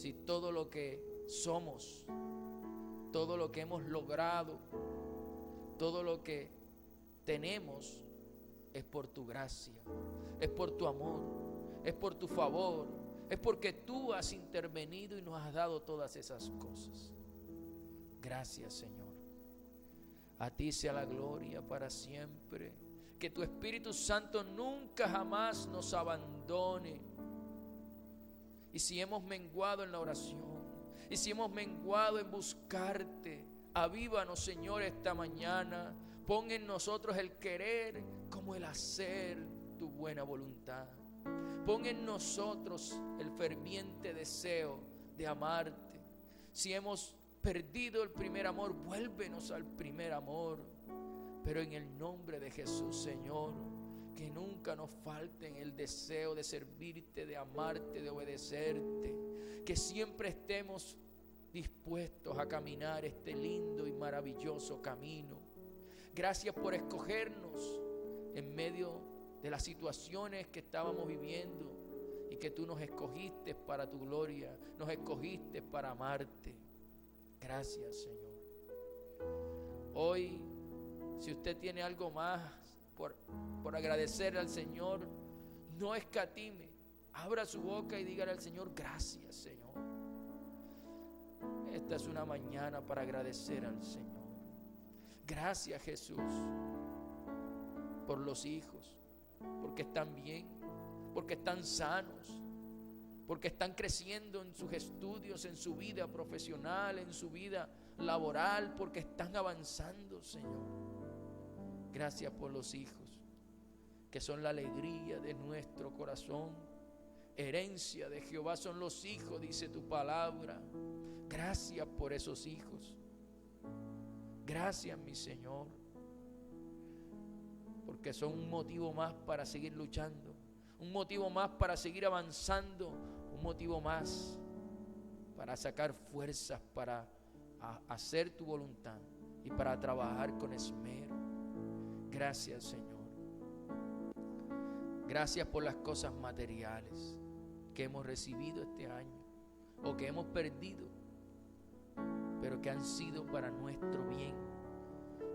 si todo lo que somos, todo lo que hemos logrado, todo lo que tenemos es por tu gracia, es por tu amor, es por tu favor, es porque tú has intervenido y nos has dado todas esas cosas. Gracias, Señor. A ti sea la gloria para siempre. Que tu Espíritu Santo nunca jamás nos abandone. Y si hemos menguado en la oración, y si hemos menguado en buscarte, avívanos, Señor, esta mañana. Pon en nosotros el querer como el hacer tu buena voluntad. Pon en nosotros el ferviente deseo de amarte. Si hemos perdido el primer amor, vuélvenos al primer amor. Pero en el nombre de Jesús, Señor, que nunca nos falte el deseo de servirte, de amarte, de obedecerte. Que siempre estemos dispuestos a caminar este lindo y maravilloso camino. Gracias por escogernos en medio de las situaciones que estábamos viviendo y que tú nos escogiste para tu gloria, nos escogiste para amarte. Gracias, Señor. Hoy, si usted tiene algo más por agradecer al Señor, no escatime, abra su boca y dígale al Señor: gracias, Señor. Esta es una mañana para agradecer al Señor. Gracias, Jesús, por los hijos, porque están bien, porque están sanos, porque están creciendo en sus estudios, en su vida profesional, en su vida laboral, porque están avanzando, Señor. Gracias por los hijos, que son la alegría de nuestro corazón. Herencia de Jehová son los hijos, dice tu palabra. Gracias por esos hijos. Gracias, mi Señor, porque son un motivo más para seguir luchando, un motivo más para seguir avanzando, un motivo más para sacar fuerzas para hacer tu voluntad y para trabajar con esmero. Gracias, Señor. Gracias por las cosas materiales que hemos recibido este año o que hemos perdido, pero que han sido para nuestro bien,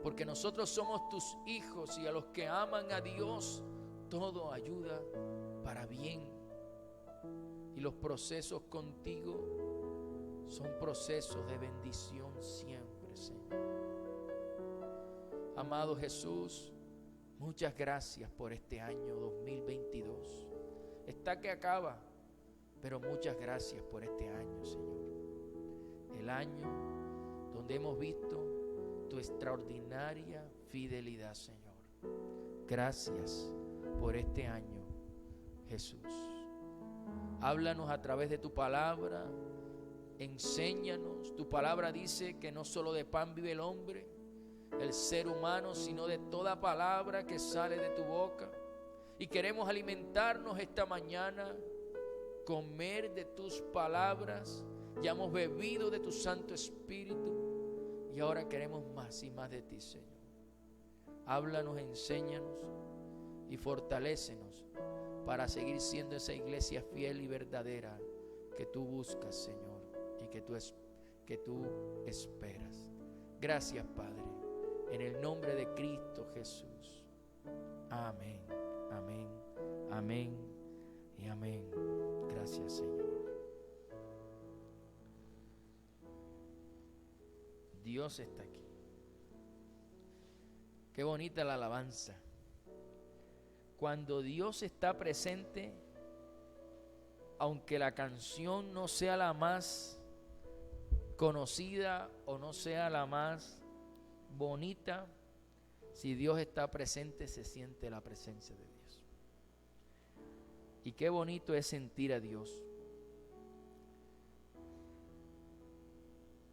porque nosotros somos tus hijos, y a los que aman a Dios todo ayuda para bien. Y los procesos contigo son procesos de bendición siempre, Señor. Amado Jesús, muchas gracias por este año 2022. Está que acaba, pero muchas gracias por este año, Señor. El año donde hemos visto tu extraordinaria fidelidad, Señor. Gracias por este año, Jesús. Háblanos a través de tu palabra, enséñanos. Tu palabra dice que no solo de pan vive el hombre, el ser humano, sino de toda palabra que sale de tu boca. Y queremos alimentarnos esta mañana, comer de tus palabras. Ya hemos bebido de tu Santo Espíritu y ahora queremos más y más de ti, Señor. Háblanos, enséñanos y fortalécenos para seguir siendo esa iglesia fiel y verdadera que tú buscas, Señor, y que tú esperas. Gracias, Padre, en el nombre de Cristo Jesús. Amén, amén, amén y amén. Gracias, Señor. Dios está aquí. Qué bonita la alabanza. Cuando Dios está presente, aunque la canción no sea la más conocida o no sea la más bonita, si Dios está presente, se siente la presencia de Dios. Y qué bonito es sentir a Dios.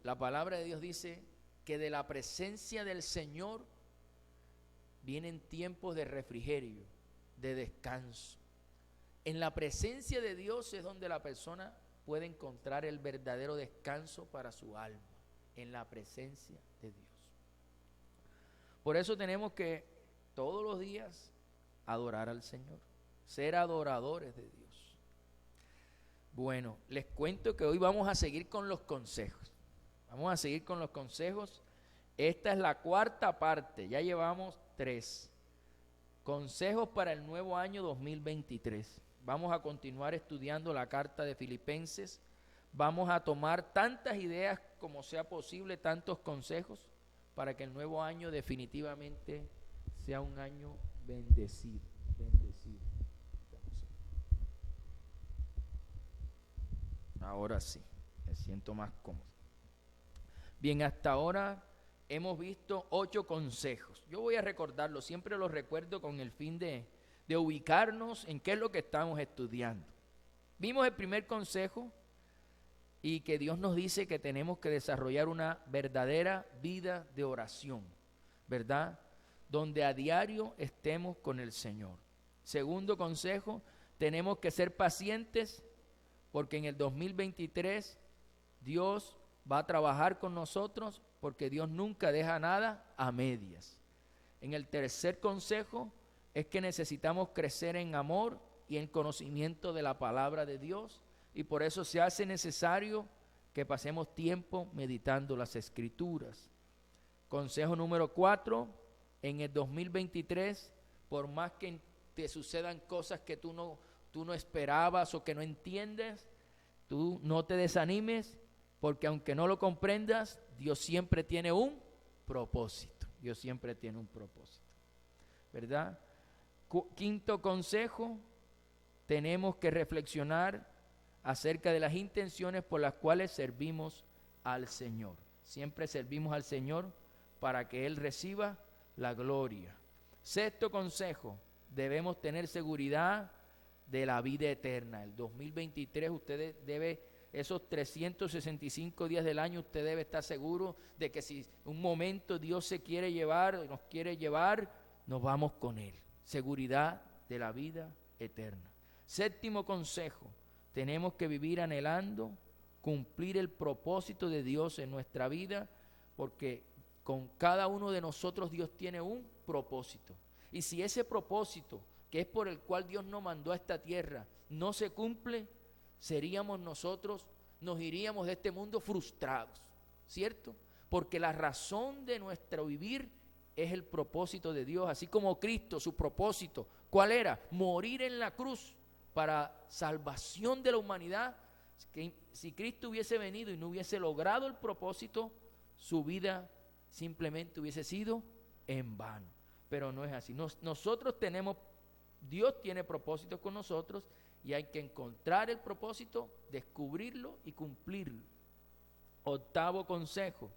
La palabra de Dios dice que de la presencia del Señor vienen tiempos de refrigerio, de descanso. En la presencia de Dios es donde la persona puede encontrar el verdadero descanso para su alma, en la presencia de Dios. Por eso tenemos que todos los días adorar al Señor, ser adoradores de Dios. Bueno, les cuento que hoy vamos a seguir con los consejos. Vamos a seguir con los consejos. Esta es la cuarta parte, ya llevamos 3. Consejos para el nuevo año 2023. Vamos a continuar estudiando la carta de Filipenses. Vamos a tomar tantas ideas como sea posible, tantos consejos, para que el nuevo año definitivamente sea un año bendecido. Ahora sí, me siento más cómodo. Bien, hasta ahora hemos visto 8 consejos. Yo voy a recordarlos, siempre los recuerdo con el fin de ubicarnos en qué es lo que estamos estudiando. Vimos el primer consejo y que Dios nos dice que tenemos que desarrollar una verdadera vida de oración, ¿verdad? Donde a diario estemos con el Señor. Segundo consejo, tenemos que ser pacientes porque en el 2023 Dios va a trabajar con nosotros porque Dios nunca deja nada a medias. En el tercer consejo es que necesitamos crecer en amor y en conocimiento de la palabra de Dios y por eso se hace necesario que pasemos tiempo meditando las Escrituras. Consejo número 4, en el 2023, por más que te sucedan cosas que tú no esperabas o que no entiendes, tú no te desanimes, porque aunque no lo comprendas, Dios siempre tiene un propósito. Dios siempre tiene un propósito, ¿verdad? Quinto consejo, tenemos que reflexionar acerca de las intenciones por las cuales servimos al Señor. Siempre servimos al Señor para que Él reciba la gloria. Sexto consejo, debemos tener seguridad de la vida eterna. El 2023 usted debe, esos 365 días del año, usted debe estar seguro de que si un momento Dios se quiere llevar, nos quiere llevar, nos vamos con Él. Seguridad de la vida eterna. Séptimo consejo, tenemos que vivir anhelando cumplir el propósito de Dios en nuestra vida, porque con cada uno de nosotros Dios tiene un propósito. Y si ese propósito, que es por el cual Dios nos mandó a esta tierra, no se cumple, nos iríamos de este mundo frustrados, ¿cierto? Porque la razón de nuestro vivir es el propósito de Dios, así como Cristo, su propósito, ¿cuál era? Morir en la cruz para salvación de la humanidad. Que si Cristo hubiese venido y no hubiese logrado el propósito, su vida simplemente hubiese sido en vano. Pero no es así. Dios tiene propósitos con nosotros y hay que encontrar el propósito, descubrirlo y cumplirlo. Octavo consejo,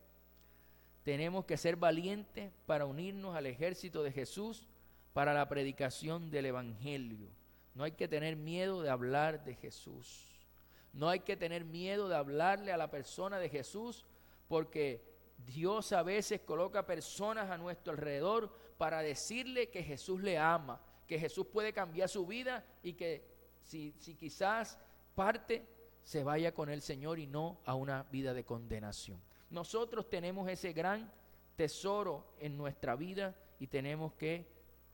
tenemos que ser valientes para unirnos al ejército de Jesús para la predicación del Evangelio. No hay que tener miedo de hablar de Jesús. No hay que tener miedo de hablarle a la persona de Jesús, porque Dios a veces coloca personas a nuestro alrededor para decirle que Jesús le ama, que Jesús puede cambiar su vida y que si quizás parte se vaya con el Señor y no a una vida de condenación. Nosotros tenemos ese gran tesoro en nuestra vida y tenemos que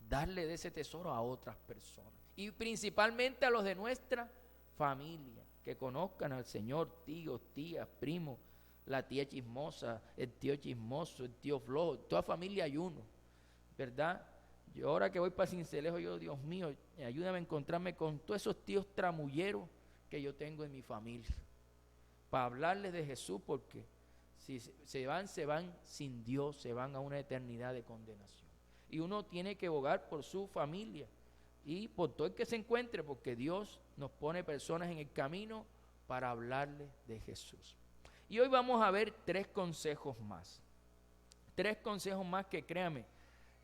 darle de ese tesoro a otras personas y principalmente a los de nuestra familia, que conozcan al Señor, tíos, tías, primos, la tía chismosa, el tío chismoso, el tío flojo, toda familia hay uno, ¿verdad? Yo ahora que voy para Cincelejo, Dios mío, ayúdame a encontrarme con todos esos tíos tramulleros que yo tengo en mi familia, para hablarles de Jesús, porque si se van sin Dios, se van a una eternidad de condenación. Y uno tiene que bogar por su familia y por todo el que se encuentre, porque Dios nos pone personas en el camino para hablarles de Jesús. Y hoy vamos a ver 3 consejos más. 3 consejos más que, créame,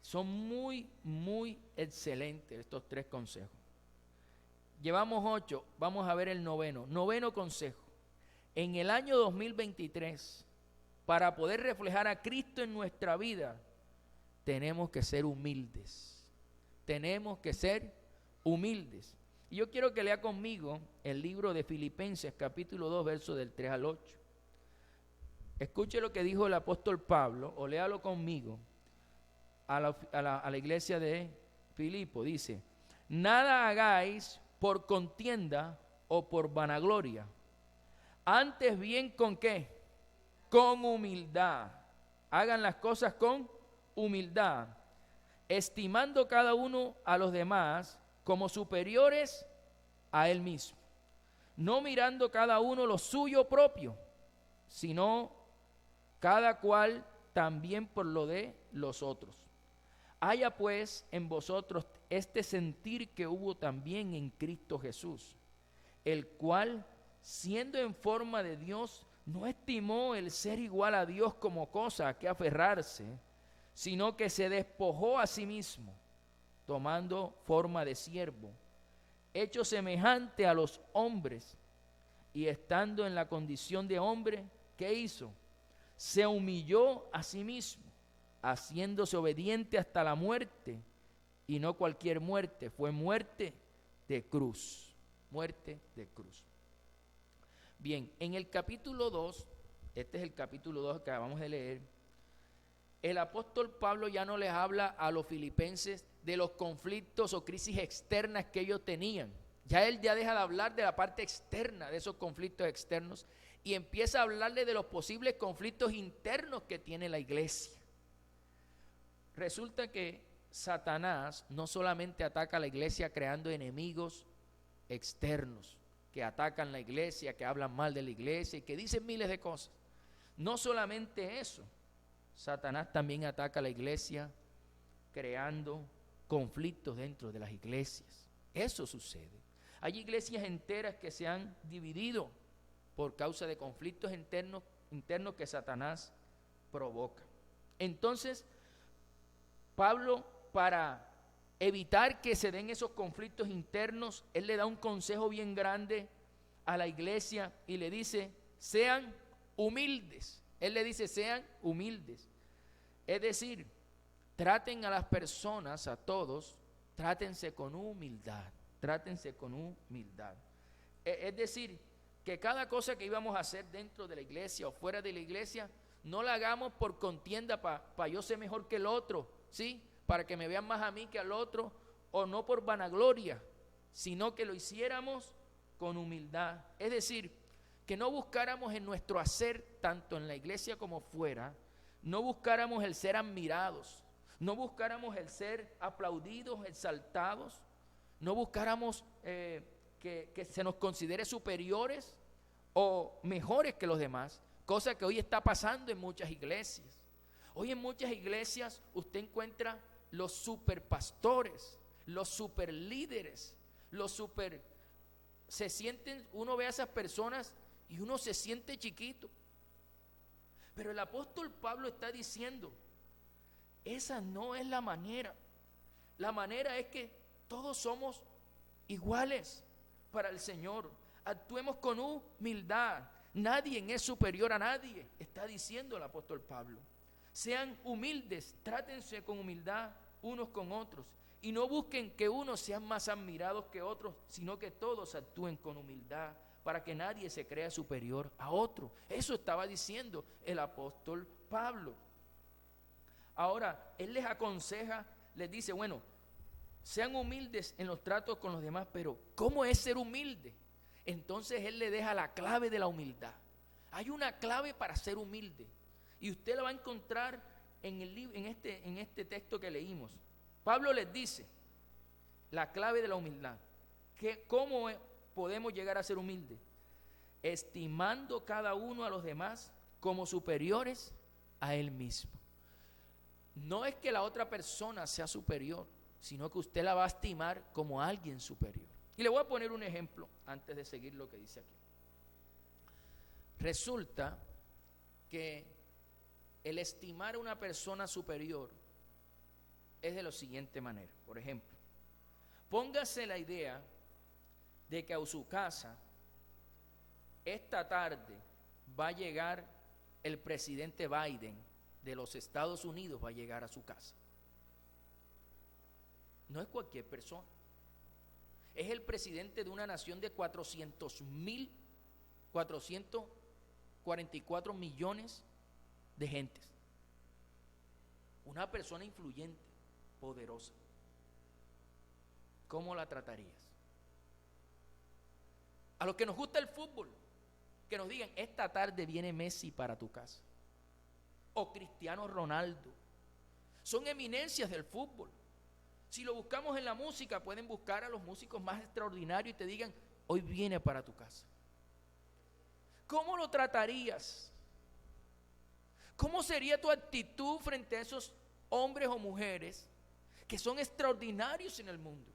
son muy, muy excelentes estos 3 consejos. Llevamos 8, vamos a ver el noveno. Noveno consejo. En el año 2023, para poder reflejar a Cristo en nuestra vida, tenemos que ser humildes. Tenemos que ser humildes. Y yo quiero que lea conmigo el libro de Filipenses, capítulo 2, versos del 3 al 8. Escuche lo que dijo el apóstol Pablo, o léalo conmigo, a la iglesia de Filipo. Dice: nada hagáis por contienda o por vanagloria. Antes bien, ¿con qué? Con humildad. Hagan las cosas con humildad, estimando cada uno a los demás como superiores a él mismo, no mirando cada uno lo suyo propio, sino cada cual también por lo de los otros. Haya pues en vosotros este sentir que hubo también en Cristo Jesús, el cual, siendo en forma de Dios, no estimó el ser igual a Dios como cosa a que aferrarse, sino que se despojó a sí mismo, tomando forma de siervo, hecho semejante a los hombres, y estando en la condición de hombre, ¿qué hizo? Se humilló a sí mismo, haciéndose obediente hasta la muerte, y no cualquier muerte, fue muerte de cruz, muerte de cruz. Bien, en el capítulo 2, este es el capítulo 2 que acabamos de leer, el apóstol Pablo ya no les habla a los filipenses de los conflictos o crisis externas que ellos tenían. Ya él deja de hablar de la parte externa de esos conflictos externos y empieza a hablarle de los posibles conflictos internos que tiene la iglesia. Resulta que Satanás no solamente ataca a la iglesia creando enemigos externos, que atacan la iglesia, que hablan mal de la iglesia y que dicen miles de cosas. No solamente eso, Satanás también ataca a la iglesia creando conflictos dentro de las iglesias. Eso sucede. Hay iglesias enteras que se han dividido por causa de conflictos internos que Satanás provoca. Entonces, Pablo, para evitar que se den esos conflictos internos, él le da un consejo bien grande a la iglesia y le dice, sean humildes. Él le dice, sean humildes. Es decir, traten a las personas, a todos, trátense con humildad, trátense con humildad. Es decir, que cada cosa que íbamos a hacer dentro de la iglesia o fuera de la iglesia, no la hagamos por contienda para yo ser mejor que el otro, ¿sí? Para que me vean más a mí que al otro, o no por vanagloria, sino que lo hiciéramos con humildad. Es decir, que no buscáramos en nuestro hacer, tanto en la iglesia como fuera, no buscáramos el ser admirados, no buscáramos el ser aplaudidos, exaltados, no buscáramos que se nos considere superiores o mejores que los demás, cosa que hoy está pasando en muchas iglesias. Hoy en muchas iglesias usted encuentra los superpastores, los superlíderes, se sienten, uno ve a esas personas y uno se siente chiquito. Pero el apóstol Pablo está diciendo, esa no es la manera. La manera es que todos somos iguales para el Señor. Actuemos con humildad. Nadie es superior a nadie, está diciendo el apóstol Pablo. Sean humildes, trátense con humildad unos con otros y no busquen que unos sean más admirados que otros, sino que todos actúen con humildad para que nadie se crea superior a otro. Eso estaba diciendo el apóstol Pablo. Ahora, él les aconseja, les dice, bueno, sean humildes en los tratos con los demás, pero ¿cómo es ser humilde? Entonces él le deja la clave de la humildad. Hay una clave para ser humilde y usted la va a encontrar en este texto que leímos. Pablo les dice la clave de la humildad. ¿Cómo podemos llegar a ser humildes? Estimando cada uno a los demás como superiores a él mismo. No es que la otra persona sea superior, sino que usted la va a estimar como alguien superior. Y le voy a poner un ejemplo antes de seguir lo que dice aquí. Resulta que el estimar a una persona superior es de la siguiente manera. Por ejemplo, póngase la idea de que a su casa esta tarde va a llegar el presidente Biden de los Estados Unidos, va a llegar a su casa. No es cualquier persona. Es el presidente de una nación de 444 millones de gentes. Una persona influyente, poderosa. ¿Cómo la tratarías? A los que nos gusta el fútbol, que nos digan, esta tarde viene Messi para tu casa. O Cristiano Ronaldo. Son eminencias del fútbol. Si lo buscamos en la música, pueden buscar a los músicos más extraordinarios y te digan, hoy viene para tu casa. ¿Cómo lo tratarías? ¿Cómo sería tu actitud frente a esos hombres o mujeres que son extraordinarios en el mundo?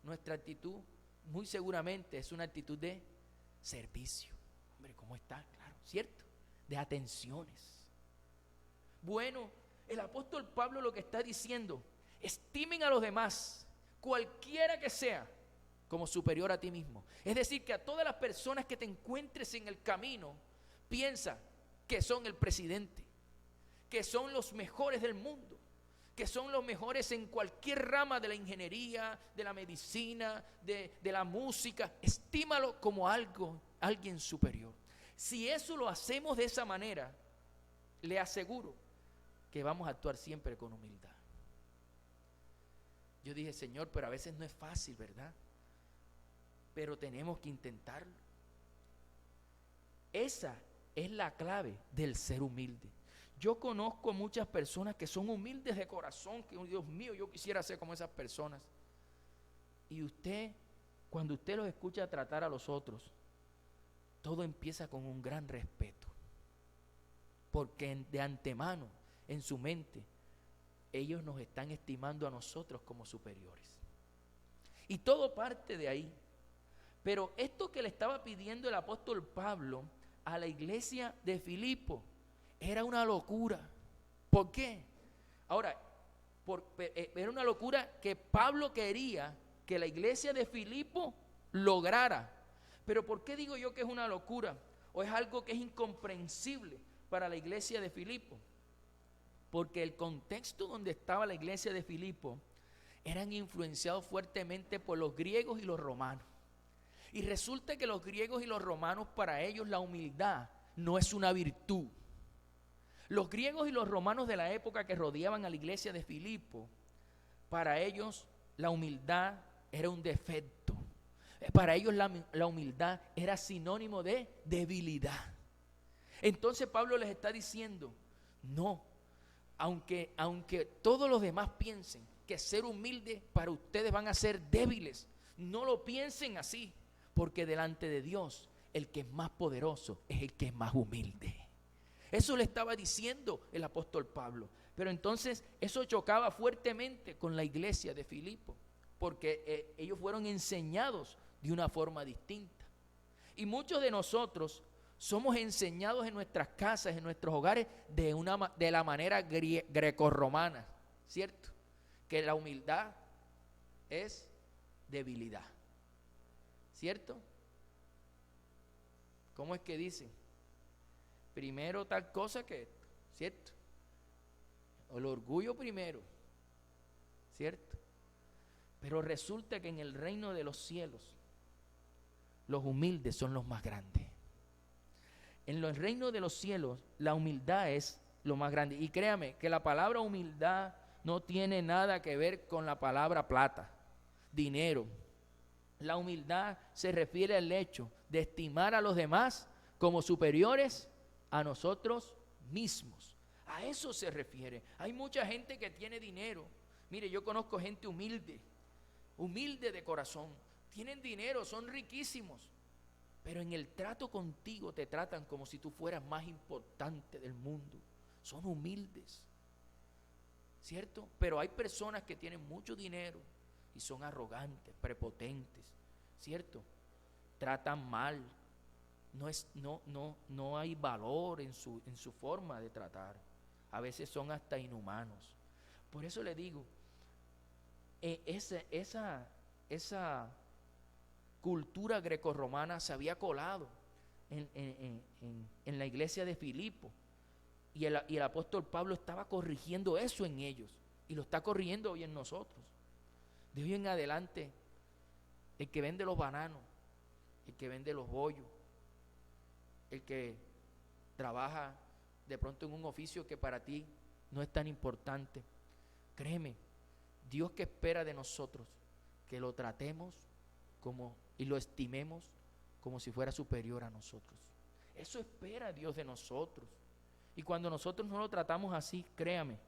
Nuestra actitud muy seguramente es una actitud de servicio. Hombre, ¿cómo está? Claro, ¿cierto? De atenciones. Bueno, el apóstol Pablo lo que está diciendo, estimen a los demás, cualquiera que sea, como superior a ti mismo. Es decir, que a todas las personas que te encuentres en el camino, piensa que son el presidente, que son los mejores del mundo, que son los mejores en cualquier rama de la ingeniería, de la medicina, de la música. Estímalo como alguien superior. Si eso lo hacemos de esa manera, le aseguro que vamos a actuar siempre con humildad. Yo dije, Señor, pero a veces no es fácil, ¿verdad? Pero tenemos que intentarlo. Esa es la clave del ser humilde. Yo conozco muchas personas que son humildes de corazón, que Dios mío, yo quisiera ser como esas personas. Y usted, cuando usted los escucha tratar a los otros, todo empieza con un gran respeto. Porque de antemano, en su mente, ellos nos están estimando a nosotros como superiores. Y todo parte de ahí. Pero esto que le estaba pidiendo el apóstol Pablo a la iglesia de Filipo era una locura. ¿Por qué? Ahora, era una locura que Pablo quería que la iglesia de Filipo lograra. Pero ¿por qué digo yo que es una locura? ¿O es algo que es incomprensible para la iglesia de Filipo? Porque el contexto donde estaba la iglesia de Filipo eran influenciados fuertemente por los griegos y los romanos. Y resulta que los griegos y los romanos, para ellos la humildad no es una virtud. Los griegos y los romanos de la época que rodeaban a la iglesia de Filipo, para ellos la humildad era un defecto. Para ellos la humildad era sinónimo de debilidad. Entonces Pablo les está diciendo, no, aunque todos los demás piensen que ser humilde para ustedes van a ser débiles, no lo piensen así, porque delante de Dios el que es más poderoso es el que es más humilde. Eso le estaba diciendo el apóstol Pablo. Pero entonces eso chocaba fuertemente con la iglesia de Filipo, porque ellos fueron enseñados de una forma distinta. Y muchos de nosotros somos enseñados en nuestras casas, en nuestros hogares, de la manera grecorromana, ¿cierto? Que la humildad es debilidad, ¿cierto? ¿Cómo es que dicen? Primero tal cosa que esto, ¿cierto? El orgullo primero, ¿cierto? Pero resulta que en el reino de los cielos, los humildes son los más grandes. En el reino de los cielos, la humildad es lo más grande. Y créame que la palabra humildad no tiene nada que ver con la palabra plata, dinero. La humildad se refiere al hecho de estimar a los demás como superiores a nosotros mismos. A eso se refiere. Hay mucha gente que tiene dinero. Mire, yo conozco gente humilde de corazón. Tienen dinero, son riquísimos, pero en el trato contigo te tratan como si tú fueras más importante del mundo. Son humildes, ¿cierto? Pero hay personas que tienen mucho dinero y son arrogantes, prepotentes, ¿cierto? Tratan mal. No hay valor en su forma de tratar. A veces son hasta inhumanos. Por eso le digo, esa cultura grecorromana se había colado en la iglesia de Filipo, y el apóstol Pablo estaba corrigiendo eso en ellos, y lo está corrigiendo hoy en nosotros. De hoy en adelante, el que vende los bananos, el que vende los bollos, el que trabaja de pronto en un oficio que para ti no es tan importante, créeme, Dios que espera de nosotros que lo tratemos y lo estimemos como si fuera superior a nosotros. Eso espera Dios de nosotros. Y cuando nosotros no lo tratamos así, créame,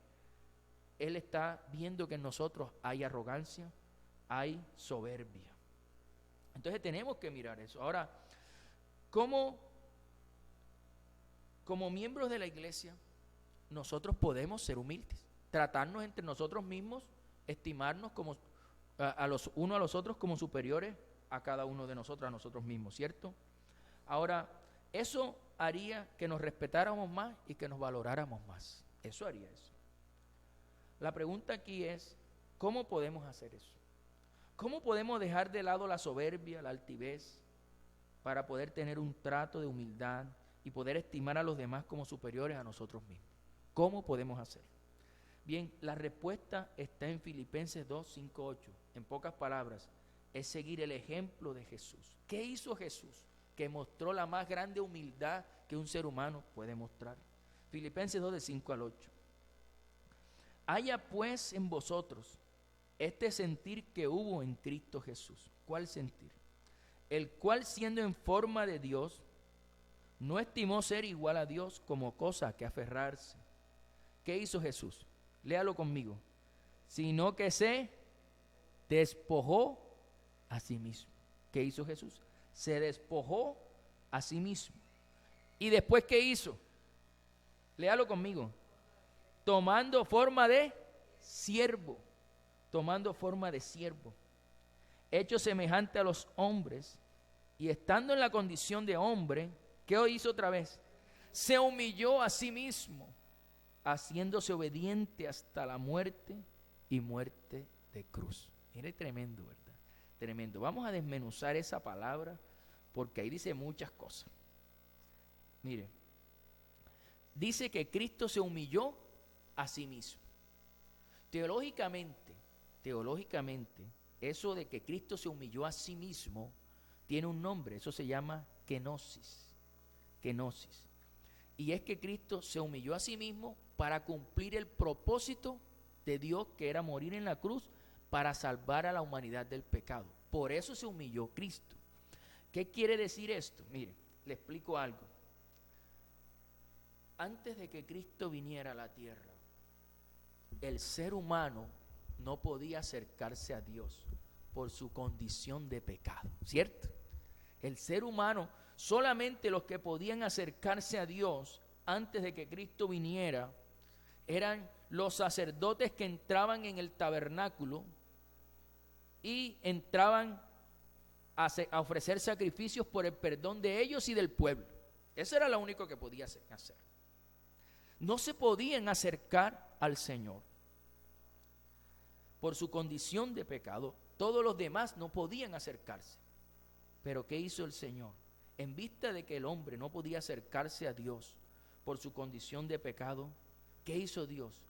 Él está viendo que en nosotros hay arrogancia, hay soberbia. Entonces tenemos que mirar eso. Ahora, como miembros de la iglesia, nosotros podemos ser humildes, tratarnos entre nosotros mismos, estimarnos como a los unos a los otros como superiores a cada uno de nosotros, a nosotros mismos, ¿cierto? Ahora, eso haría que nos respetáramos más y que nos valoráramos más. Eso haría eso. La pregunta aquí es, ¿cómo podemos hacer eso? ¿Cómo podemos dejar de lado la soberbia, la altivez, para poder tener un trato de humildad y poder estimar a los demás como superiores a nosotros mismos? ¿Cómo podemos hacerlo? Bien, la respuesta está en Filipenses 2, 5, 8. En pocas palabras, es seguir el ejemplo de Jesús. ¿Qué hizo Jesús? Que mostró la más grande humildad que un ser humano puede mostrar. Filipenses 2, de 5 al 8. Haya pues en vosotros este sentir que hubo en Cristo Jesús. ¿Cuál sentir? El cual, siendo en forma de Dios, no estimó ser igual a Dios como cosa que aferrarse. ¿Qué hizo Jesús? Léalo conmigo. Sino que se despojó a sí mismo. ¿Qué hizo Jesús? Se despojó a sí mismo. ¿Y después qué hizo? Léalo conmigo. Tomando forma de siervo. Tomando forma de siervo. Hecho semejante a los hombres. Y estando en la condición de hombre, ¿qué hizo otra vez? Se humilló a sí mismo, haciéndose obediente hasta la muerte y muerte de cruz. Mire, tremendo, ¿verdad? Tremendo. Vamos a desmenuzar esa palabra porque ahí dice muchas cosas. Mire, dice que Cristo se humilló a sí mismo. Teológicamente, eso de que Cristo se humilló a sí mismo tiene un nombre, eso se llama kenosis. Kenosis. Y es que Cristo se humilló a sí mismo para cumplir el propósito de Dios, que era morir en la cruz para salvar a la humanidad del pecado. Por eso se humilló Cristo. ¿Qué quiere decir esto? Mire, le explico algo. Antes de que Cristo viniera a la tierra, el ser humano no podía acercarse a Dios por su condición de pecado, ¿cierto? El ser humano, solamente los que podían acercarse a Dios antes de que Cristo viniera eran los sacerdotes que entraban en el tabernáculo y entraban a ofrecer sacrificios por el perdón de ellos y del pueblo. Eso era lo único que podía hacer. No se podían acercar al Señor por su condición de pecado. Todos los demás no podían acercarse. Pero ¿qué hizo el Señor? En vista de que el hombre no podía acercarse a Dios por su condición de pecado, ¿qué hizo Dios?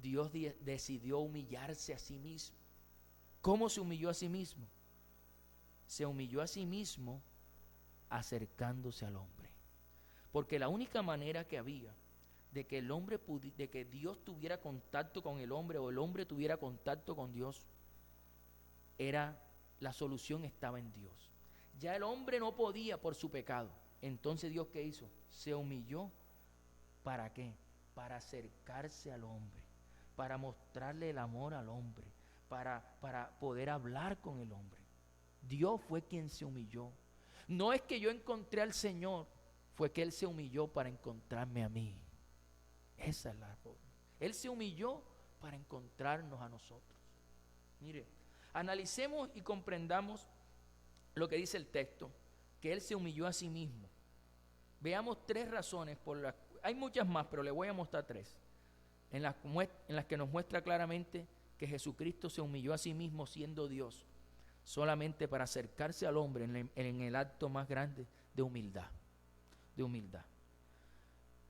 Dios decidió humillarse a sí mismo. ¿Cómo se humilló a sí mismo? Se humilló a sí mismo acercándose al hombre. Porque la única manera que había de que el hombre de que Dios tuviera contacto con el hombre o el hombre tuviera contacto con Dios, la solución estaba en Dios. Ya el hombre no podía por su pecado. Entonces Dios, ¿qué hizo? Se humilló. ¿Para qué? Para acercarse al hombre, para mostrarle el amor al hombre, para poder hablar con el hombre. Dios fue quien se humilló. No es que yo encontré al Señor, fue que Él se humilló para encontrarme a mí. Esa es la forma. Él se humilló para encontrarnos a nosotros. Mire, analicemos y comprendamos lo que dice el texto, que Él se humilló a sí mismo. Veamos tres razones por las hay muchas más, pero le voy a mostrar tres, en las que nos muestra claramente que Jesucristo se humilló a sí mismo siendo Dios, solamente para acercarse al hombre en el acto más grande de humildad.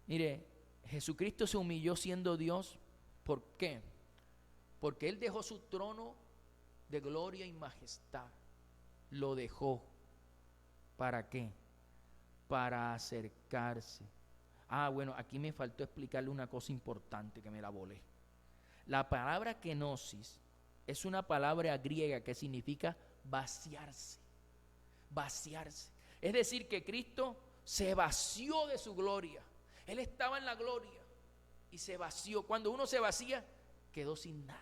Mire, Jesucristo se humilló siendo Dios. ¿Por qué? Porque Él dejó su trono de gloria y majestad. Lo dejó. ¿Para qué? Para acercarse. Bueno, aquí me faltó explicarle una cosa importante que me la volé. La palabra kenosis es una palabra griega que significa vaciarse. vaciarse. Es decir, que Cristo se vació de su gloria. Él estaba en la gloria y se vació. Cuando uno se vacía, quedó sin nada.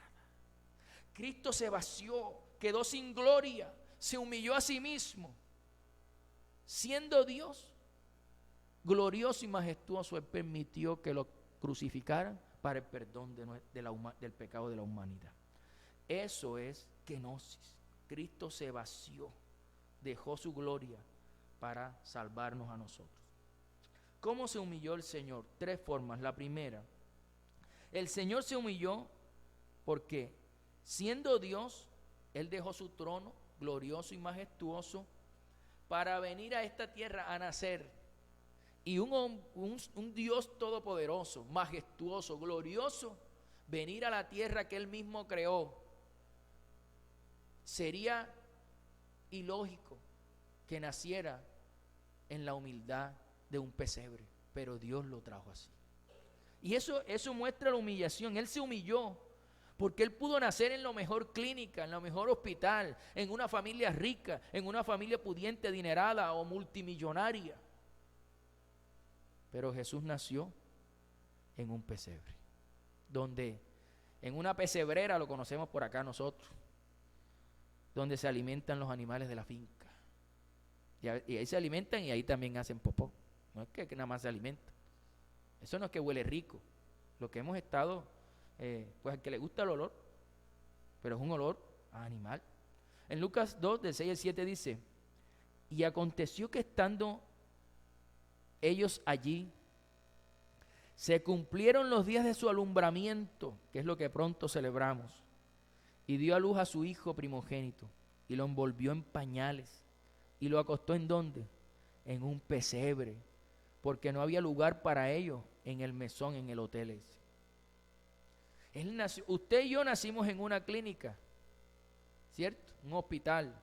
Cristo se vació, quedó sin gloria, se humilló a sí mismo. Siendo Dios, glorioso y majestuoso, Él permitió que lo crucificaran para el perdón del pecado de la humanidad. Eso es kenosis. Cristo se vació, dejó su gloria para salvarnos a nosotros. ¿Cómo se humilló el Señor? 3 formas. La primera, el Señor se humilló porque siendo Dios, Él dejó su trono glorioso y majestuoso para venir a esta tierra a nacer. Y un Dios todopoderoso, majestuoso, glorioso, venir a la tierra que Él mismo creó. Sería ilógico que naciera en la humildad de un pesebre, pero Dios lo trajo así. Y eso muestra la humillación. Él se humilló porque Él pudo nacer en la mejor clínica, en la mejor hospital, en una familia rica, en una familia pudiente, adinerada o multimillonaria. Pero Jesús nació en un pesebre, donde en una pesebrera, lo conocemos por acá nosotros, donde se alimentan los animales de la finca. Y ahí se alimentan y ahí también hacen popó. No es que nada más se alimentan. Eso no es que huele rico. Lo que hemos estado, pues al que le gusta el olor, pero es un olor a animal. En Lucas 2, del 6 al 7 dice: y aconteció que estando ellos allí, se cumplieron los días de su alumbramiento, que es lo que pronto celebramos, y dio a luz a su hijo primogénito, y lo envolvió en pañales, y lo acostó ¿en dónde? En un pesebre, porque no había lugar para ellos en el mesón, en el hotel ese. Él nació, usted y yo nacimos en una clínica, ¿cierto? Un hospital.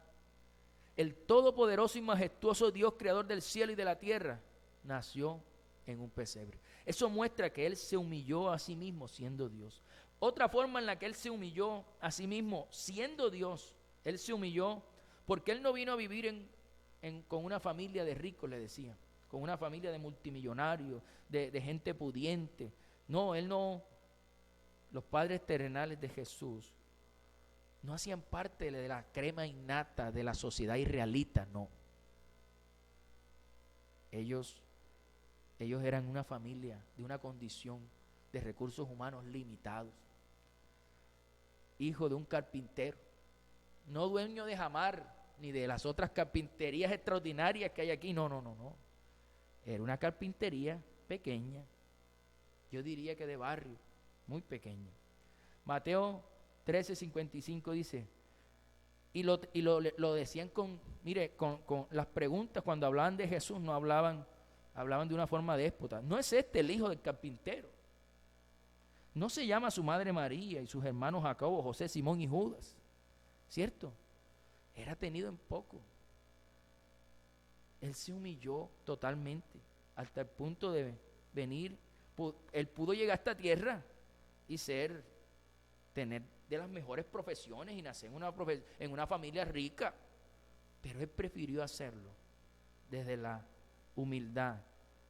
El todopoderoso y majestuoso Dios, creador del cielo y de la tierra, nació en un pesebre. Eso muestra que Él se humilló a sí mismo siendo Dios. Otra forma en la que Él se humilló a sí mismo siendo Dios, Él se humilló porque Él no vino a vivir con una familia de ricos, le decía, con una familia de multimillonarios, de gente pudiente. No, Él no. Los padres terrenales de Jesús no hacían parte de la crema innata de la sociedad israelita, no. Ellos eran una familia de una condición de recursos humanos limitados. Hijo de un carpintero, no dueño de Jamar ni de las otras carpinterías extraordinarias que hay aquí, no. Era una carpintería pequeña, yo diría que de barrio, muy pequeña. Mateo 13:55 dice, y lo decían con las preguntas cuando hablaban de Jesús, no hablaban de una forma déspota. ¿No es este el hijo del carpintero? ¿No se llama su madre María y sus hermanos Jacobo, José, Simón y Judas? ¿Cierto? Era tenido en poco. Él se humilló totalmente hasta el punto de venir. Él pudo llegar a esta tierra y tener de las mejores profesiones y nacer en una familia rica, pero Él prefirió hacerlo desde la humildad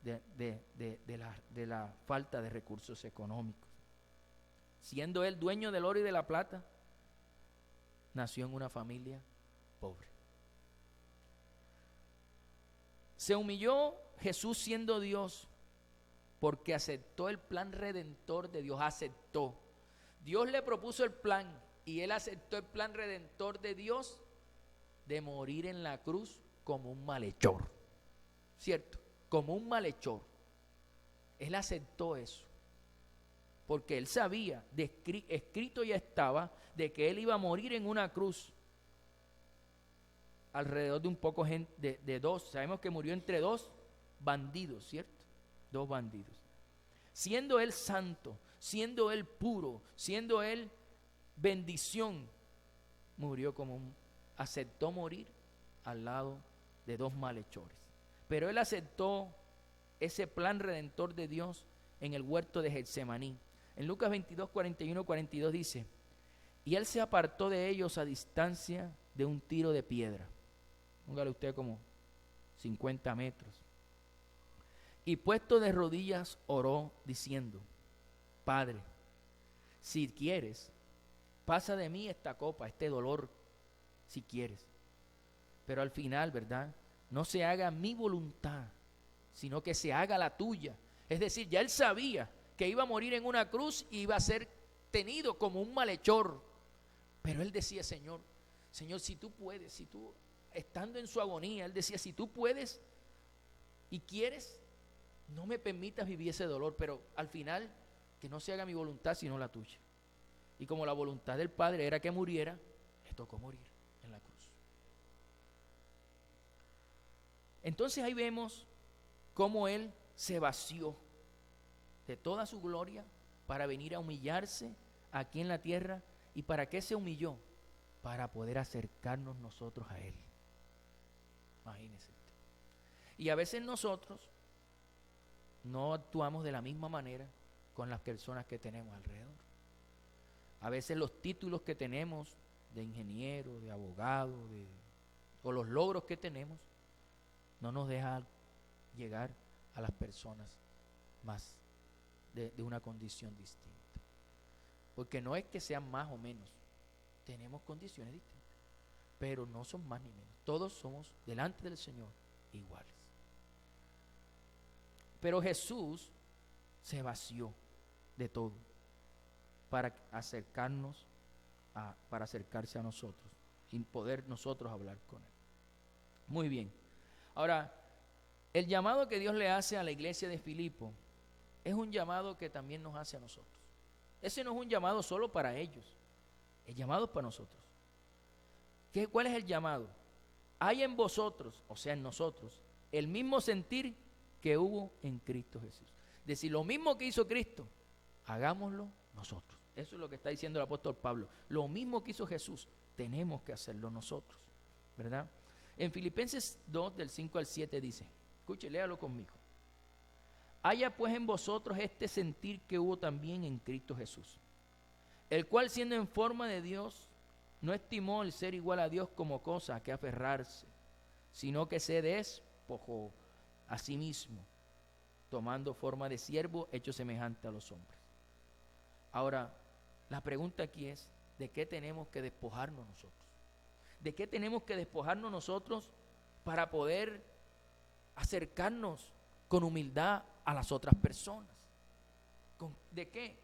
de la falta de recursos económicos. Siendo Él dueño del oro y de la plata, nació en una familia pobre. Se humilló Jesús siendo Dios porque aceptó el plan redentor de Dios. Aceptó. Dios le propuso el plan y Él aceptó el plan redentor de Dios de morir en la cruz como un malhechor. ¿Cierto? Como un malhechor. Él aceptó eso. Porque Él sabía, escrito ya estaba, de que Él iba a morir en una cruz. Alrededor de un poco de dos. Sabemos que murió entre 2 bandidos, ¿cierto? 2 bandidos. Siendo Él santo, siendo Él puro, siendo Él bendición, aceptó morir al lado de 2 malhechores. Pero Él aceptó ese plan redentor de Dios en el huerto de Getsemaní. En Lucas 22, 41, 42 dice: y Él se apartó de ellos a distancia de un tiro de piedra. póngale usted como 50 metros. Y puesto de rodillas oró diciendo: Padre, si quieres, pasa de mí esta copa, este dolor, si quieres. Pero al final, ¿verdad? No se haga mi voluntad, sino que se haga la tuya. Es decir, ya él sabía que iba a morir en una cruz y iba a ser tenido como un malhechor. Pero él decía: Señor, si tú puedes, si tú, estando en su agonía, él decía: si tú puedes y quieres, no me permitas vivir ese dolor, pero al final que no se haga mi voluntad sino la tuya. Y como la voluntad del Padre era que muriera, le tocó morir en la cruz. Entonces ahí vemos cómo él se vació de toda su gloria para venir a humillarse aquí en la tierra. ¿Y para qué se humilló? Para poder acercarnos nosotros a él. Imagínense. Y a veces nosotros no actuamos de la misma manera con las personas que tenemos alrededor. A veces los títulos que tenemos de ingeniero, de abogado, o los logros que tenemos, no nos dejan llegar a las personas más de una condición distinta. Porque no es que sean más o menos, tenemos condiciones distintas, pero no son más ni menos. Todos somos delante del Señor iguales. Pero Jesús se vació de todo para acercarse a nosotros, sin poder nosotros hablar con él. Muy bien. Ahora, el llamado que Dios le hace a la iglesia de Filipo es un llamado que también nos hace a nosotros. Ese no es un llamado solo para ellos, el llamado es para nosotros. ¿Cuál es el llamado? Hay en vosotros, o sea en nosotros, el mismo sentir que hubo en Cristo Jesús. Es decir, lo mismo que hizo Cristo, hagámoslo nosotros. Eso es lo que está diciendo el apóstol Pablo. Lo mismo que hizo Jesús, tenemos que hacerlo nosotros, ¿verdad? En Filipenses 2, del 5 al 7 dice, escuche, léalo conmigo. Haya pues en vosotros este sentir que hubo también en Cristo Jesús, el cual siendo en forma de Dios, no estimó el ser igual a Dios como cosa a que aferrarse, sino que se despojó a sí mismo, tomando forma de siervo, hecho semejante a los hombres. Ahora, la pregunta aquí es, ¿de qué tenemos que despojarnos nosotros? ¿De qué tenemos que despojarnos nosotros para poder acercarnos con humildad a las otras personas? ¿De qué?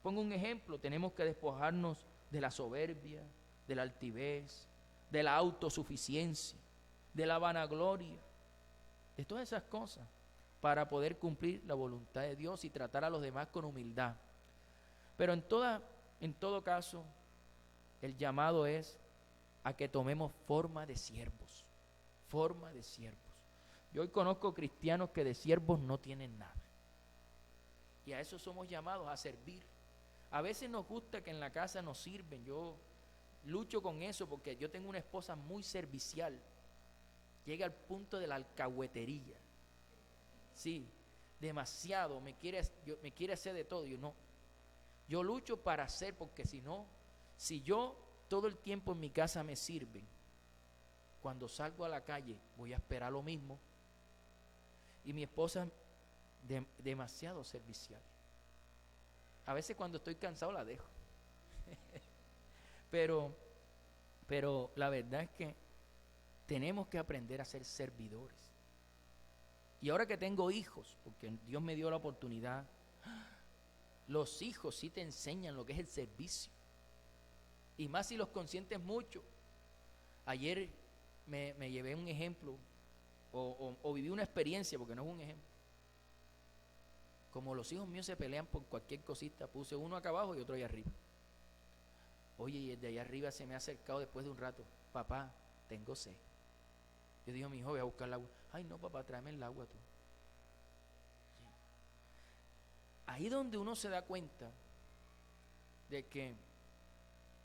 Pongo un ejemplo, tenemos que despojarnos de la soberbia, de la altivez, de la autosuficiencia, de la vanagloria, de todas esas cosas, para poder cumplir la voluntad de Dios y tratar a los demás con humildad. Pero en todo caso, el llamado es a que tomemos forma de siervos, forma de siervos. Yo hoy conozco cristianos que de siervos no tienen nada. Y a eso somos llamados, a servir. A veces nos gusta que en la casa nos sirven. Yo lucho con eso porque yo tengo una esposa muy servicial. Llega al punto de la alcahuetería. Sí, demasiado. Me quiere hacer de todo. Yo no. Yo lucho para hacer, porque si yo todo el tiempo en mi casa me sirven, cuando salgo a la calle voy a esperar lo mismo. Y mi esposa demasiado servicial. A veces cuando estoy cansado la dejo. pero la verdad es que tenemos que aprender a ser servidores. Y ahora que tengo hijos, porque Dios me dio la oportunidad, los hijos sí te enseñan lo que es el servicio. Y más si los consientes mucho. Ayer me llevé un ejemplo o viví una experiencia, porque no es un ejemplo. Como los hijos míos se pelean por cualquier cosita, puse uno acá abajo y otro allá arriba. Oye, y el de allá arriba se me ha acercado después de un rato. Papá, tengo sed. Yo digo a mi hijo, voy a buscar el agua. Ay, no, papá, tráeme el agua tú. Sí. Ahí donde uno se da cuenta de que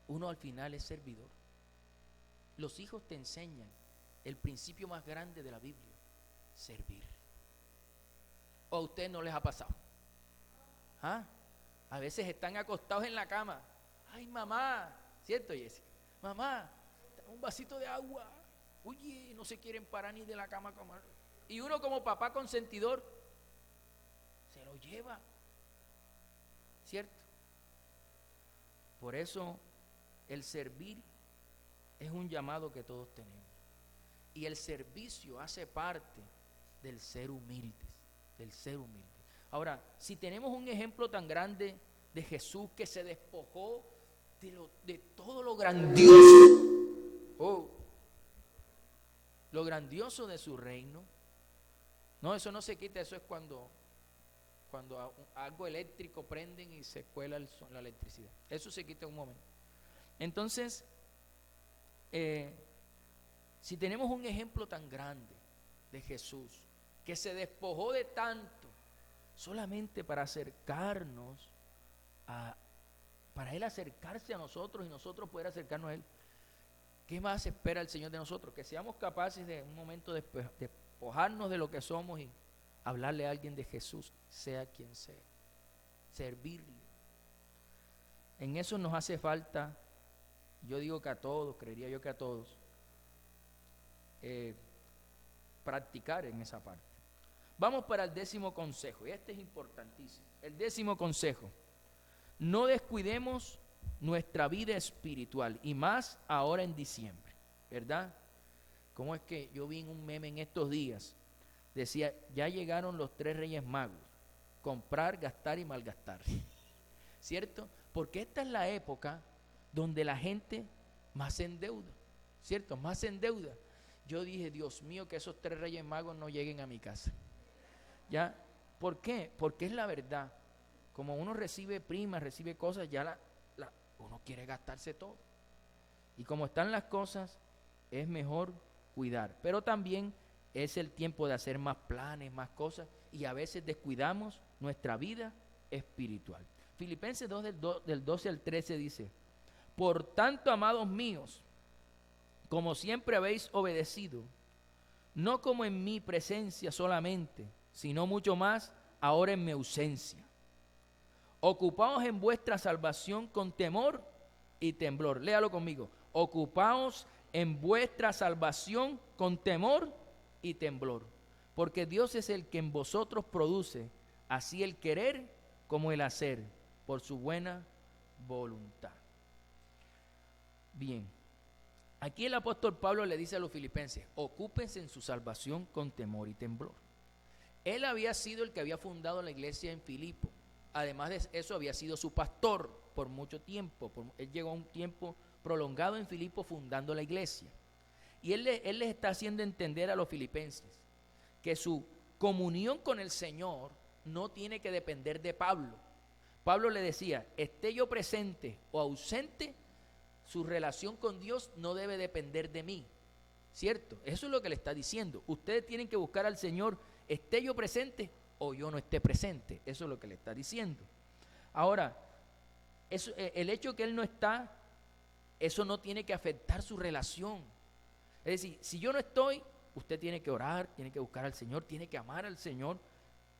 uno al final es servidor. Los hijos te enseñan el principio más grande de la Biblia, servir. ¿O a usted no les ha pasado? ¿Ah? A veces están acostados en la cama. Ay, mamá, ¿cierto, Jessica? Mamá, un vasito de agua. Oye, no se quieren parar ni de la cama. Y uno como papá consentidor se lo lleva, ¿cierto? Por eso el servir es un llamado que todos tenemos. Y el servicio hace parte del ser humilde, del ser humilde. Ahora, si tenemos un ejemplo tan grande de Jesús que se despojó de todo lo grandioso, lo grandioso de su reino, no, eso no se quita, eso es cuando algo eléctrico prenden y se cuela la electricidad. Eso se quita en un momento. Entonces, si tenemos un ejemplo tan grande de Jesús, que se despojó de tanto, solamente para acercarnos para Él acercarse a nosotros y nosotros poder acercarnos a Él, ¿qué más espera el Señor de nosotros? Que seamos capaces de un momento despojarnos de lo que somos y hablarle a alguien de Jesús, sea quien sea, servirle. En eso nos hace falta, yo digo que a todos, creería yo que a todos, practicar en esa parte. Vamos para el 10º consejo, y este es importantísimo. El 10º consejo: no descuidemos nuestra vida espiritual, y más ahora en diciembre, ¿verdad? ¿Cómo es que yo vi en un meme en estos días? Decía, ya llegaron los 3 Reyes Magos: comprar, gastar y malgastar, ¿cierto? Porque esta es la época donde la gente más se endeuda, ¿cierto? Más se endeuda. Yo dije, Dios mío, que esos 3 Reyes Magos no lleguen a mi casa. ¿Ya? ¿Por qué? Porque es la verdad. Como uno recibe primas, recibe cosas, ya uno quiere gastarse todo. Y como están las cosas, es mejor cuidar. Pero también es el tiempo de hacer más planes, más cosas, y a veces descuidamos nuestra vida espiritual. Filipenses 2 del 12 al 13 dice: por tanto, amados míos, como siempre habéis obedecido, no como en mi presencia solamente, sino mucho más ahora en mi ausencia, ocupaos en vuestra salvación con temor y temblor. Léalo conmigo. Ocupaos en vuestra salvación con temor y temblor, porque Dios es el que en vosotros produce así el querer como el hacer por su buena voluntad. Bien, aquí el apóstol Pablo le dice a los filipenses: ocúpense en su salvación con temor y temblor. Él había sido el que había fundado la iglesia en Filipo. Además de eso, había sido su pastor por mucho tiempo. Él llegó a un tiempo prolongado en Filipo fundando la iglesia. Y él les está haciendo entender a los filipenses que su comunión con el Señor no tiene que depender de Pablo. Pablo le decía, esté yo presente o ausente, su relación con Dios no debe depender de mí, ¿cierto? Eso es lo que le está diciendo. Ustedes tienen que buscar al Señor, esté yo presente o yo no esté presente. Eso es lo que le está diciendo. Ahora, el hecho que Él no está, eso no tiene que afectar su relación. Es decir, si yo no estoy, usted tiene que orar, tiene que buscar al Señor, tiene que amar al Señor,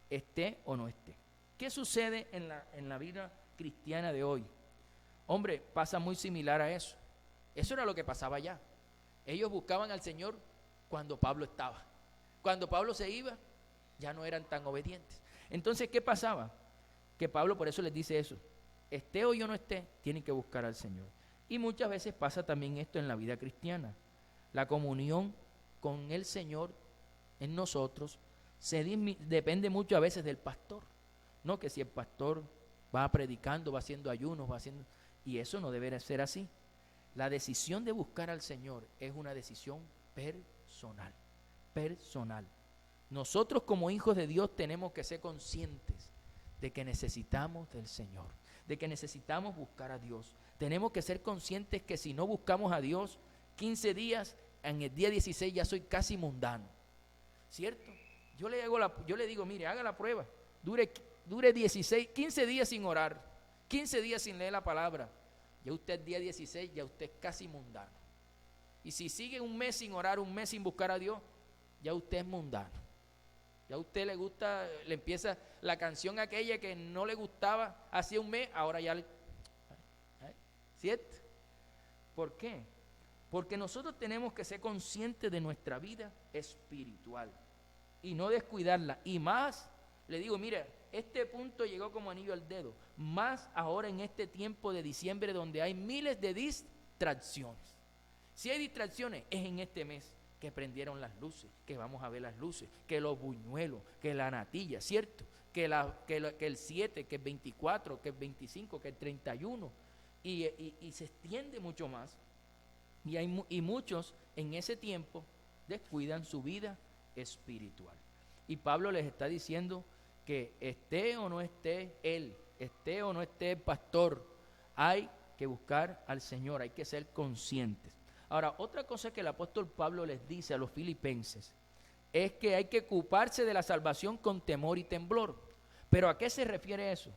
esté o no esté. ¿Qué sucede en la vida cristiana de hoy? Hombre, pasa muy similar a eso. Eso era lo que pasaba allá. Ellos buscaban al Señor cuando Pablo estaba. Cuando Pablo se iba, ya no eran tan obedientes. Entonces, ¿qué pasaba? Que Pablo por eso les dice eso. Esté o yo no esté, tienen que buscar al Señor. Y muchas veces pasa también esto en la vida cristiana. La comunión con el Señor en nosotros depende mucho a veces del pastor. No que si el pastor va predicando, va haciendo ayunos, va haciendo... Y eso no debe ser así. La decisión de buscar al Señor es una decisión personal. Personal. Nosotros como hijos de Dios tenemos que ser conscientes de que necesitamos del Señor, de que necesitamos buscar a Dios. Tenemos que ser conscientes que si no buscamos a Dios, 15 días, en el día 16 ya soy casi mundano, ¿cierto? Yo le digo, mire, haga la prueba, dure 15 días sin orar, 15 días sin leer la palabra, ya usted el día 16, ya usted es casi mundano. Y si sigue un mes sin orar, un mes sin buscar a Dios, ya usted es mundano. Ya a usted le gusta, le empieza la canción aquella que no le gustaba hacía un mes, ahora ya le... ¿Cierto? ¿Por qué? Porque nosotros tenemos que ser conscientes de nuestra vida espiritual y no descuidarla. Y más, le digo, mira, este punto llegó como anillo al dedo. Más ahora en este tiempo de diciembre donde hay miles de distracciones. Si hay distracciones, es en este mes que prendieron las luces, que vamos a ver las luces, que los buñuelos, que la natilla, ¿cierto? Que el 7, que el 24, que el 25, que el 31. Y se extiende mucho más. Y muchos en ese tiempo descuidan su vida espiritual. Y Pablo les está diciendo que esté o no esté él, esté o no esté el pastor, hay que buscar al Señor, hay que ser conscientes. Ahora, otra cosa que el apóstol Pablo les dice a los filipenses es que hay que ocuparse de la salvación con temor y temblor. ¿Pero a qué se refiere eso?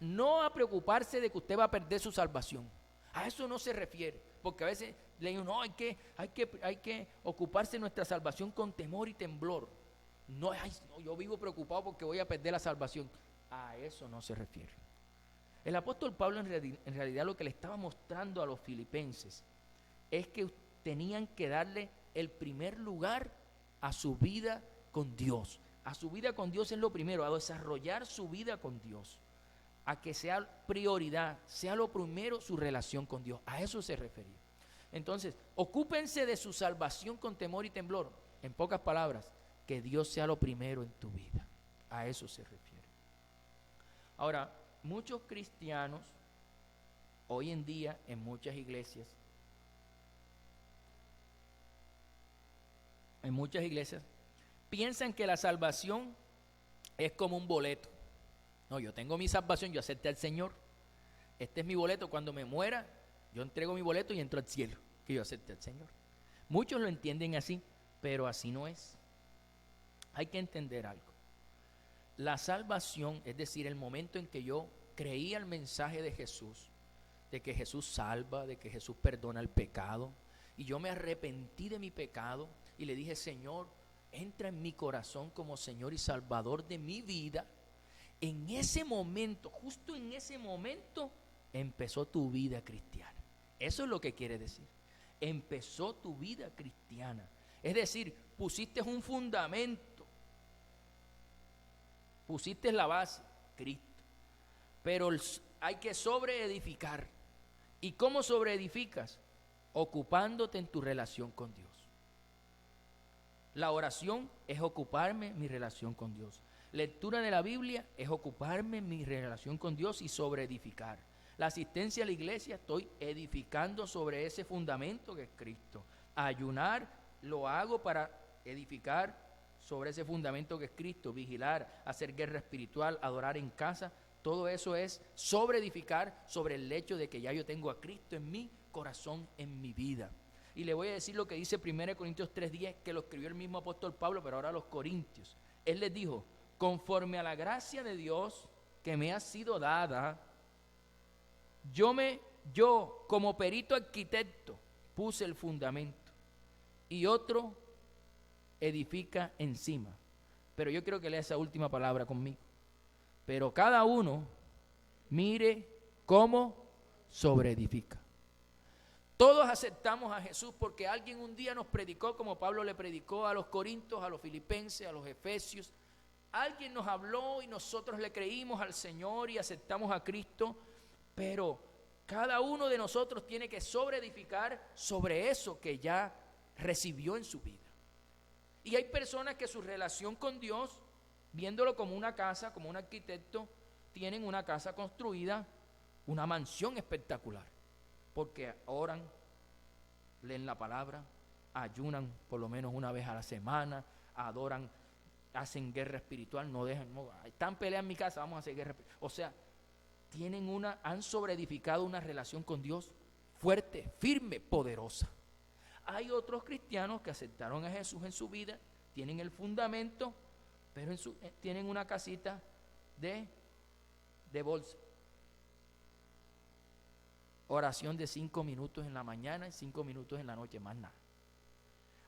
No a preocuparse de que usted va a perder su salvación. A eso no se refiere, porque a veces le digo, no, hay que ocuparse de nuestra salvación con temor y temblor. No, yo vivo preocupado porque voy a perder la salvación. A eso no se refiere. El apóstol Pablo en realidad lo que le estaba mostrando a los filipenses es que tenían que darle el primer lugar a su vida con Dios. A su vida con Dios es lo primero, a desarrollar su vida con Dios. A que sea prioridad, sea lo primero su relación con Dios. A eso se refería. Entonces, ocúpense de su salvación con temor y temblor. En pocas palabras, que Dios sea lo primero en tu vida. A eso se refiere. Ahora, muchos cristianos, hoy en día, en muchas iglesias, piensan que la salvación es como un boleto. No, yo tengo mi salvación, yo acepté al Señor. Este es mi boleto, cuando me muera, yo entrego mi boleto y entro al cielo, que yo acepté al Señor. Muchos lo entienden así, pero así no es. Hay que entender algo. La salvación, es decir, el momento en que yo creí al mensaje de Jesús, de que Jesús salva, de que Jesús perdona el pecado, y yo me arrepentí de mi pecado y le dije, Señor, entra en mi corazón como Señor y Salvador de mi vida. En ese momento, justo en ese momento, empezó tu vida cristiana. Eso es lo que quiere decir. Empezó tu vida cristiana. Es decir, pusiste un fundamento, pusiste la base, Cristo. Pero hay que sobreedificar. ¿Y cómo sobreedificas? Ocupándote en tu relación con Dios. La oración es ocuparme en mi relación con Dios. Lectura de la Biblia es ocuparme en mi relación con Dios y sobreedificar. La asistencia a la iglesia, estoy edificando sobre ese fundamento que es Cristo. Ayunar lo hago para edificar sobre ese fundamento que es Cristo. Vigilar, hacer guerra espiritual, adorar en casa. Todo eso es sobreedificar sobre el hecho de que ya yo tengo a Cristo en mi corazón, en mi vida. Y le voy a decir lo que dice 1 Corintios 3:10, que lo escribió el mismo apóstol Pablo, pero ahora a los corintios. Él les dijo, conforme a la gracia de Dios que me ha sido dada, yo como perito arquitecto puse el fundamento y otro edifica encima. Pero yo quiero que lea esa última palabra conmigo. Pero cada uno mire cómo sobreedifica. Todos aceptamos a Jesús porque alguien un día nos predicó, como Pablo le predicó a los corintios, a los filipenses, a los efesios. Alguien nos habló y nosotros le creímos al Señor y aceptamos a Cristo, pero cada uno de nosotros tiene que sobreedificar sobre eso que ya recibió en su vida. Y hay personas que su relación con Dios, viéndolo como una casa, como un arquitecto, tienen una casa construida, una mansión espectacular, porque oran, leen la palabra, ayunan por lo menos una vez a la semana, adoran, hacen guerra espiritual, están peleando en mi casa, vamos a hacer guerra espiritual. O sea, han sobreedificado una relación con Dios fuerte, firme, poderosa. Hay otros cristianos que aceptaron a Jesús en su vida, tienen el fundamento, pero tienen una casita de bolsa. Oración de 5 minutos en la mañana y 5 minutos en la noche, más nada.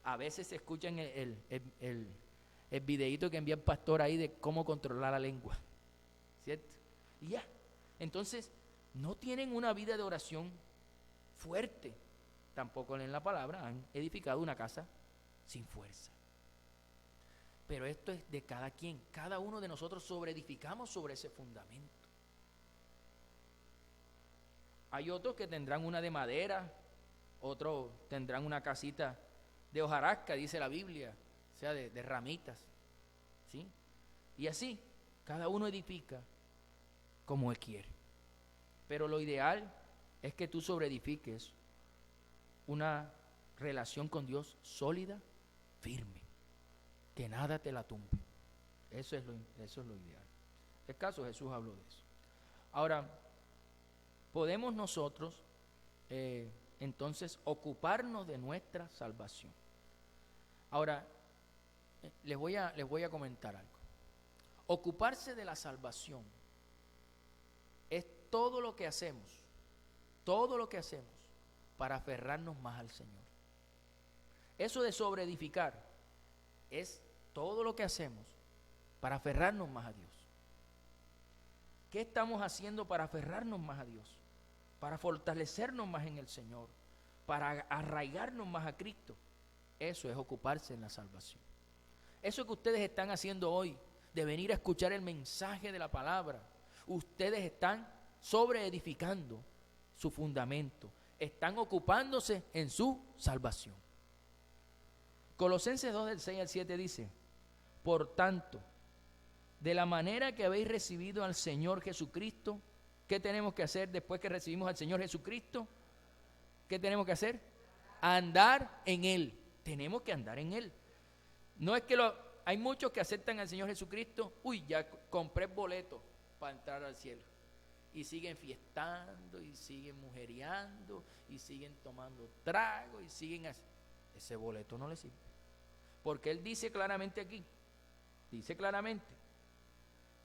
A veces se escuchan el videíto que envía el pastor ahí de cómo controlar la lengua, ¿cierto? Y ya, entonces no tienen una vida de oración fuerte, tampoco leen la palabra, han edificado una casa sin fuerza. Pero esto es de cada quien. Cada uno de nosotros sobreedificamos sobre ese fundamento. Hay otros que tendrán una de madera, otros tendrán una casita de hojarasca, dice la Biblia, o sea, de ramitas, ¿sí? Y así, cada uno edifica como él quiere. Pero lo ideal es que tú sobreedifiques una relación con Dios sólida, firme, que nada te la tumbe. Eso es lo ideal. El caso Jesús habló de eso. Ahora, podemos nosotros entonces ocuparnos de nuestra salvación. Ahora, les voy a comentar algo. Ocuparse de la salvación es todo lo que hacemos para aferrarnos más al Señor. Eso de sobreedificar es todo lo que hacemos para aferrarnos más a Dios. ¿Qué estamos haciendo para aferrarnos más a Dios? Para fortalecernos más en el Señor, para arraigarnos más a Cristo. Eso es ocuparse en la salvación. Eso que ustedes están haciendo hoy, de venir a escuchar el mensaje de la palabra, ustedes están sobreedificando su fundamento, están ocupándose en su salvación. Colosenses 2 del 6 al 7 dice: por tanto, de la manera que habéis recibido al Señor Jesucristo, ¿qué tenemos que hacer después que recibimos al Señor Jesucristo? ¿Qué tenemos que hacer? Andar en Él. Tenemos que andar en Él. No es que hay muchos que aceptan al Señor Jesucristo, ya compré boleto para entrar al cielo. Y siguen fiestando, y siguen mujeriando, y siguen tomando trago, y siguen así. Ese boleto no le sirve. Porque Él dice claramente aquí,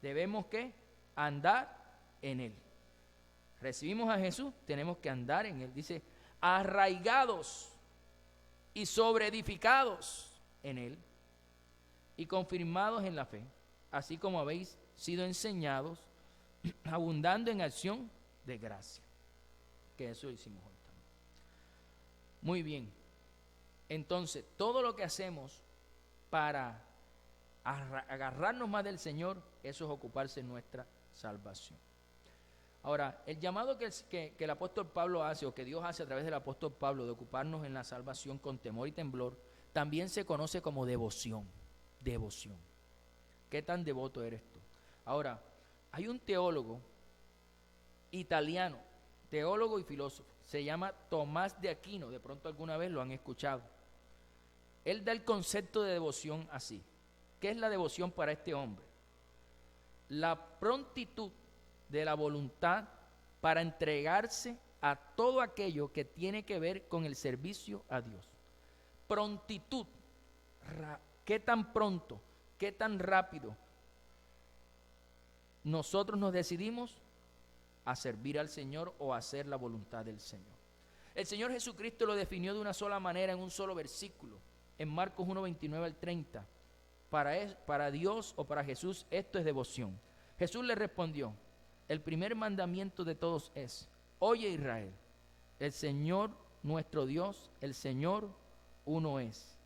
debemos que andar en Él. Recibimos a Jesús, tenemos que andar en Él. Dice, arraigados y sobreedificados en Él y confirmados en la fe, así como habéis sido enseñados, abundando en acción de gracia. Que eso hicimos hoy también. Muy bien. Entonces, todo lo que hacemos para agarrarnos más del Señor, eso es ocuparse en nuestra salvación. Ahora, el llamado que el apóstol Pablo hace, o que Dios hace a través del apóstol Pablo, de ocuparnos en la salvación con temor y temblor, también se conoce como devoción. Devoción. ¿Qué tan devoto eres tú? Ahora, hay un teólogo italiano, teólogo y filósofo, se llama Tomás de Aquino, de pronto alguna vez lo han escuchado. Él da el concepto de devoción así. ¿Qué es la devoción para este hombre? La prontitud de la voluntad para entregarse a todo aquello que tiene que ver con el servicio a Dios. Prontitud. ¿Qué tan pronto, qué tan rápido nosotros nos decidimos a servir al Señor o a hacer la voluntad del Señor? El Señor Jesucristo lo definió de una sola manera en un solo versículo, en Marcos 1, 29 al 30. Para Dios o para Jesús esto es devoción. Jesús le respondió: el primer mandamiento de todos es: oye Israel, el Señor nuestro Dios, el Señor uno es,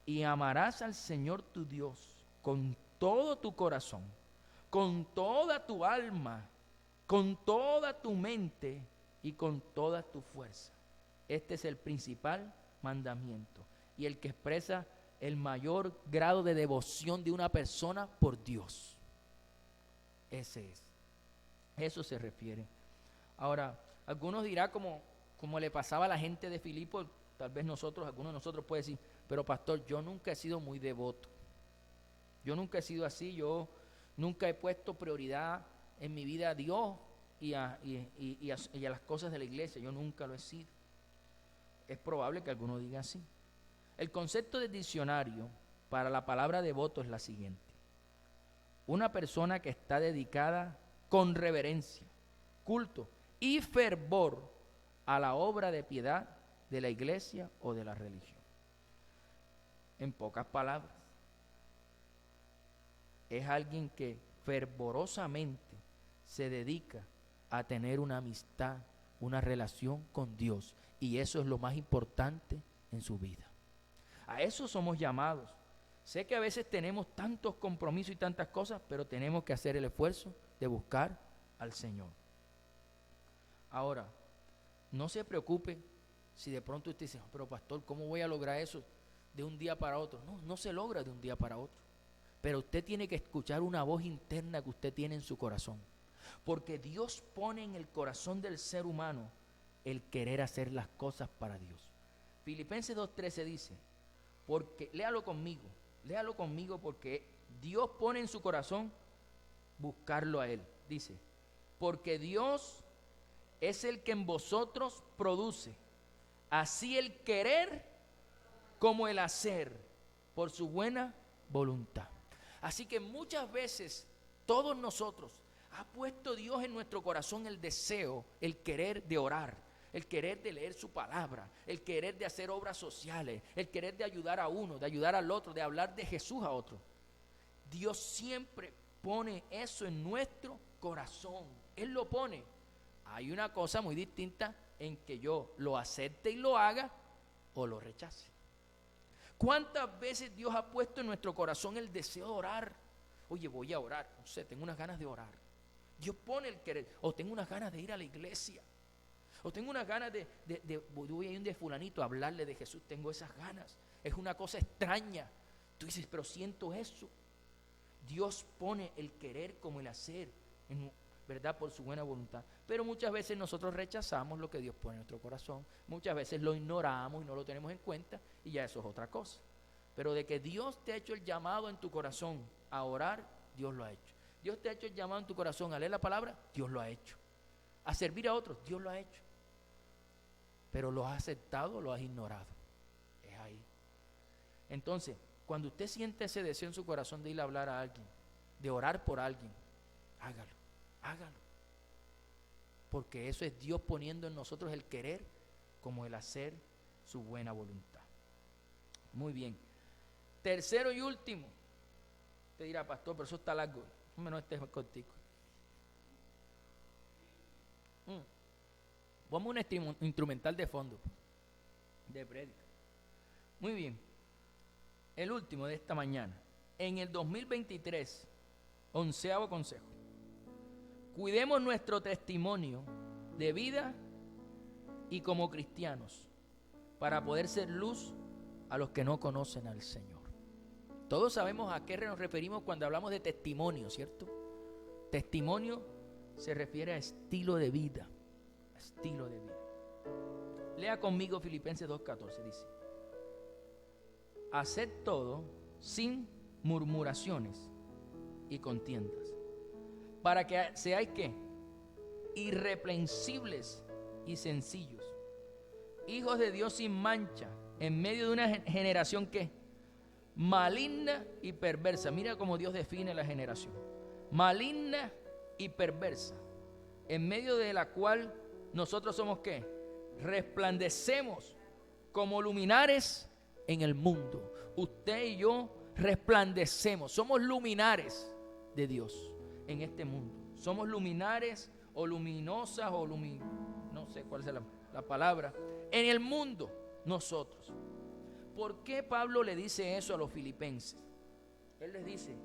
y amarás al Señor tu Dios con todo tu corazón, con toda tu alma, con toda tu mente y con toda tu fuerza. Este es el principal mandamiento y el que expresa el mayor grado de devoción de una persona por Dios. Ese es. Eso se refiere. Ahora, algunos dirán como le pasaba a la gente de Filipo, tal vez algunos de nosotros pueden decir: pero pastor, yo nunca he sido muy devoto. Yo nunca he sido así, yo nunca he puesto prioridad en mi vida a Dios y a las cosas de la iglesia. Yo nunca lo he sido. Es probable que alguno diga así. El concepto del diccionario para la palabra devoto es la siguiente: una persona que está dedicada con reverencia, culto y fervor a la obra de piedad de la iglesia o de la religión. En pocas palabras, es alguien que fervorosamente se dedica a tener una amistad, una relación con Dios Y eso es lo más importante en su vida. A eso somos llamados. Sé que a veces tenemos tantos compromisos y tantas cosas, pero tenemos que hacer el esfuerzo de buscar al Señor. Ahora, no se preocupe si de pronto usted dice, pero pastor, ¿cómo voy a lograr eso de un día para otro? No, no se logra de un día para otro. Pero usted tiene que escuchar una voz interna que usted tiene en su corazón. Porque Dios pone en el corazón del ser humano el querer hacer las cosas para Dios. Filipenses 2:13 dice, porque, léalo conmigo porque Dios pone en su corazón buscarlo a Él. Dice, porque Dios es el que en vosotros produce, así el querer como el hacer, por su buena voluntad. Así que muchas veces todos nosotros ha puesto Dios en nuestro corazón el deseo, el querer de orar, el querer de leer su palabra, el querer de hacer obras sociales, el querer de ayudar a uno, de ayudar al otro, de hablar de Jesús a otro. Dios siempre pone eso en nuestro corazón. Él lo pone. Hay una cosa muy distinta en que yo lo acepte y lo haga o lo rechace. ¿Cuántas veces Dios ha puesto en nuestro corazón el deseo de orar? Oye, voy a orar, no sé, tengo unas ganas de orar. Dios pone el querer, o tengo unas ganas de ir a la iglesia, o tengo unas ganas voy a ir de fulanito a hablarle de Jesús, tengo esas ganas. Es una cosa extraña. Tú dices, pero siento eso. Dios pone el querer como el hacer, ¿verdad? Por su buena voluntad. Pero muchas veces nosotros rechazamos lo que Dios pone en nuestro corazón. Muchas veces lo ignoramos y no lo tenemos en cuenta y ya eso es otra cosa. Pero de que Dios te ha hecho el llamado en tu corazón a orar, Dios lo ha hecho. Dios te ha hecho el llamado en tu corazón a leer la palabra, Dios lo ha hecho. A servir a otros, Dios lo ha hecho. Pero lo has aceptado o lo has ignorado. Es ahí. Entonces, cuando usted siente ese deseo en su corazón de ir a hablar a alguien, de orar por alguien, hágalo. Porque eso es Dios poniendo en nosotros el querer como el hacer su buena voluntad. Muy bien. Tercero y último. Te dirá, pastor, pero eso está largo. No estés contigo. Vamos a un instrumental de fondo de prédica. Muy bien. El último de esta mañana. En el 2023, 11º consejo. Cuidemos nuestro testimonio de vida y como cristianos para poder ser luz a los que no conocen al Señor. Todos sabemos a qué nos referimos cuando hablamos de testimonio, ¿cierto? Testimonio se refiere a estilo de vida. Estilo de vida. Lea conmigo Filipenses 2:14, dice: haced todo sin murmuraciones y contiendas, para que seáis ¿qué? Irreprensibles y sencillos, hijos de Dios sin mancha, en medio de una generación que maligna y perversa. Mira cómo Dios define la generación: maligna y perversa, en medio de la cual nosotros somos ¿qué? Resplandecemos como luminares en el mundo. Usted y yo resplandecemos, somos luminares de Dios en este mundo. Somos luminares o luminosas o no sé cuál es la palabra, en el mundo nosotros. ¿Por qué Pablo le dice eso a los filipenses? Él les dice: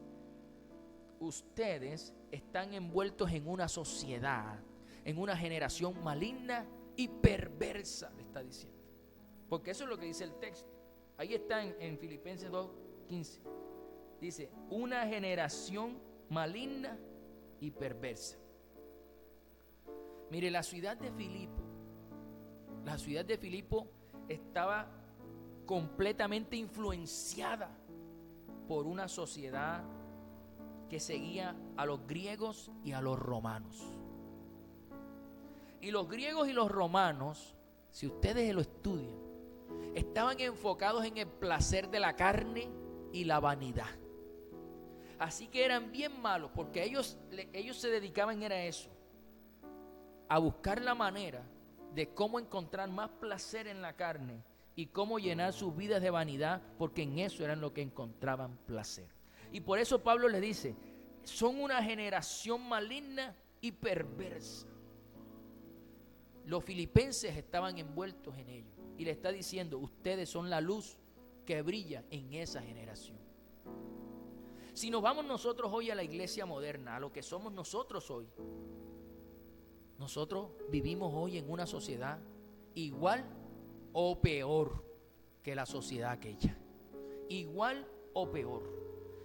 ustedes están envueltos en una sociedad, en una generación maligna y perversa, le está diciendo. Porque eso es lo que dice el texto. Ahí está en Filipenses 2:15. Dice: una generación maligna y perversa. Mire, la ciudad de Filipo estaba completamente influenciada por una sociedad que seguía a los griegos y a los romanos. Y los griegos y los romanos, si ustedes lo estudian, estaban enfocados en el placer de la carne y la vanidad. Así que eran bien malos, porque ellos se dedicaban a eso, a buscar la manera de cómo encontrar más placer en la carne y cómo llenar sus vidas de vanidad, porque en eso eran lo que encontraban placer. Y por eso Pablo les dice: son una generación maligna y perversa. Los filipenses estaban envueltos en ello. Y le está diciendo, ustedes son la luz que brilla en esa generación. Si nos vamos nosotros hoy a la iglesia moderna, a lo que somos nosotros hoy, nosotros vivimos hoy en una sociedad igual o peor que la sociedad aquella. Igual o peor.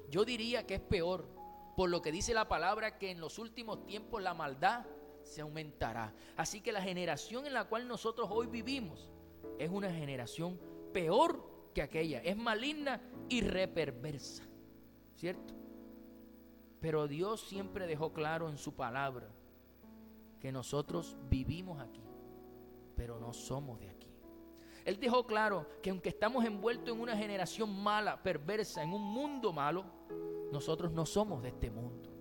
Yo diría que es peor, por lo que dice la palabra, que en los últimos tiempos la maldad se aumentará. Así que la generación en la cual nosotros hoy vivimos es una generación peor que aquella. Es maligna y reperversa, ¿cierto? Pero Dios siempre dejó claro en su palabra que nosotros vivimos aquí, pero no somos de aquí. Él dejó claro que aunque estamos envueltos en una generación mala, perversa, en un mundo malo, nosotros no somos de este mundo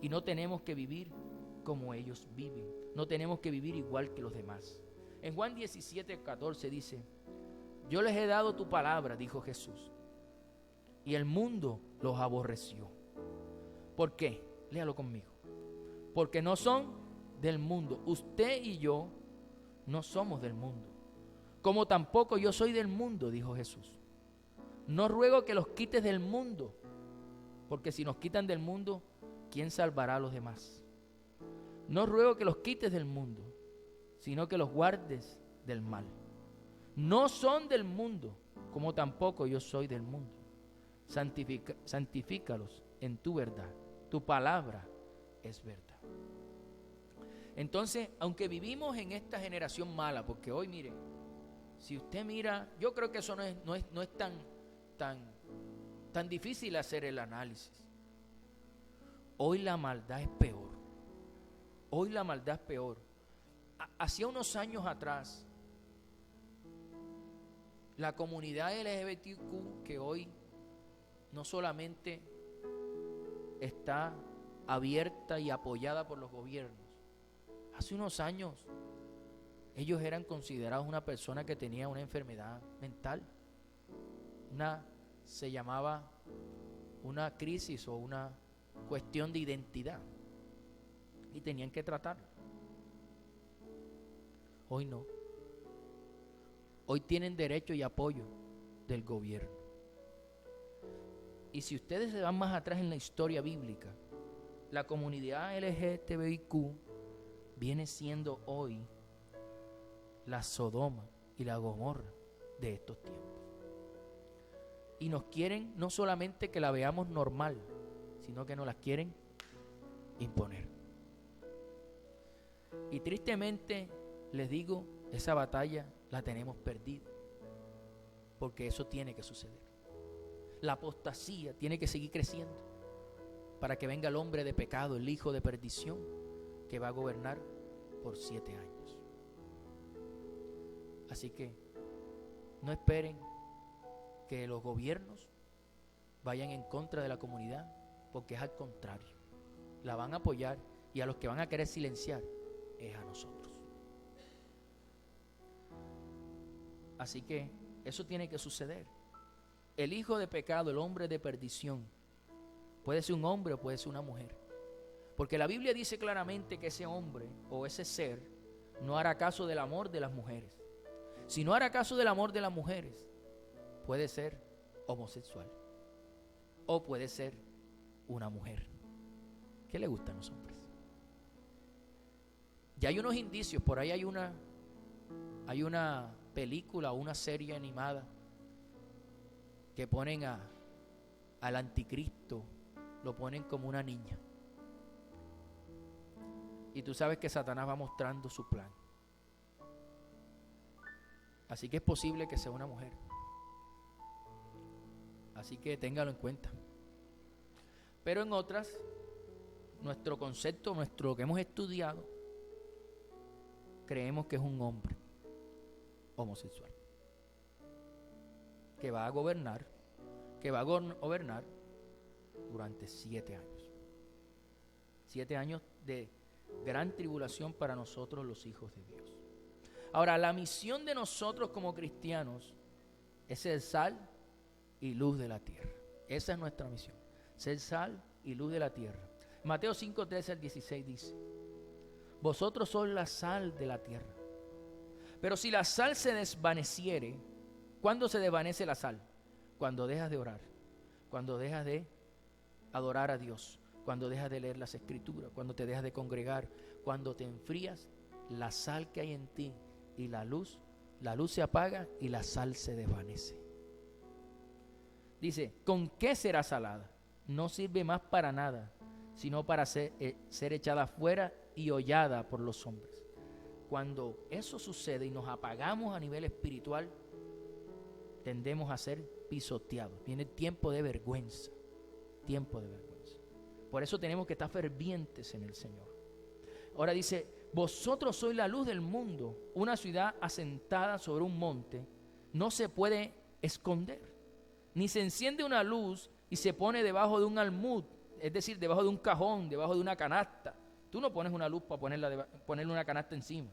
y no tenemos que vivir como ellos viven. No tenemos que vivir igual que los demás. En Juan 17:14 dice: yo les he dado tu palabra, dijo Jesús, y el mundo los aborreció. ¿Por qué? Léalo conmigo. Porque no son del mundo. Usted y yo no somos del mundo, como tampoco yo soy del mundo, dijo Jesús. No ruego que los quites del mundo, porque si nos quitan del mundo, ¿quién salvará a los demás? No ruego que los quites del mundo, sino que los guardes del mal. No son del mundo, como tampoco yo soy del mundo. Santifícalos en tu verdad. Tu palabra es verdad. Entonces, aunque vivimos en esta generación mala, porque hoy, mire, si usted mira, yo creo que eso no es tan difícil hacer el análisis. Hoy la maldad es peor. Hoy la maldad es peor. Hacía unos años atrás, la comunidad LGBTQ, que hoy no solamente está abierta y apoyada por los gobiernos, hace unos años ellos eran considerados una persona que tenía una enfermedad mental. Se llamaba una crisis o una cuestión de identidad, y tenían que tratarlo. Hoy no. Hoy tienen derecho y apoyo del gobierno. Y si ustedes se van más atrás en la historia bíblica, la comunidad LGTBIQ viene siendo hoy la Sodoma y la Gomorra de estos tiempos. Y nos quieren no solamente que la veamos normal, sino que nos las quieren imponer. Y tristemente les digo, esa batalla la tenemos perdida, porque eso tiene que suceder. La apostasía tiene que seguir creciendo para que venga el hombre de pecado, el hijo de perdición, que va a gobernar por 7 años. Así que no esperen que los gobiernos vayan en contra de la comunidad, porque es al contrario, la van a apoyar, y a los que van a querer silenciar es a nosotros. Así que eso tiene que suceder. El hijo de pecado, el hombre de perdición, puede ser un hombre o puede ser una mujer, porque la Biblia dice claramente que ese hombre o ese ser no hará caso del amor de las mujeres. Si no hará caso del amor de las mujeres, puede ser homosexual o puede ser una mujer. ¿Qué le gustan los hombres? Ya hay unos indicios, por ahí hay una película o una serie animada que ponen al anticristo, lo ponen como una niña. Y tú sabes que Satanás va mostrando su plan. Así que es posible que sea una mujer. Así que téngalo en cuenta. Pero en otras, nuestro concepto, lo que hemos estudiado, creemos que es un hombre homosexual que va a gobernar durante 7 años. 7 años de gran tribulación para nosotros, los hijos de Dios. Ahora, la misión de nosotros como cristianos es ser sal y luz de la tierra. Esa es nuestra misión, ser sal y luz de la tierra. Mateo 5:13 al 16 dice: vosotros sois la sal de la tierra. Pero si la sal se desvaneciere, ¿cuándo se desvanece la sal? Cuando dejas de orar, cuando dejas de adorar a Dios, cuando dejas de leer las Escrituras, cuando te dejas de congregar, cuando te enfrías, la sal que hay en ti y la luz se apaga y la sal se desvanece. Dice, ¿con qué será salada? No sirve más para nada, sino para ser echada fuera y hollada por los hombres. Cuando eso sucede y nos apagamos a nivel espiritual, tendemos a ser pisoteados. Viene tiempo de vergüenza, tiempo de vergüenza. Por eso tenemos que estar fervientes en el Señor. Ahora dice, vosotros sois la luz del mundo. Una ciudad asentada sobre un monte no se puede esconder, ni se enciende una luz y se pone debajo de un almud, es decir, debajo de un cajón, debajo de una canasta. Tú no pones una luz para ponerle una canasta encima,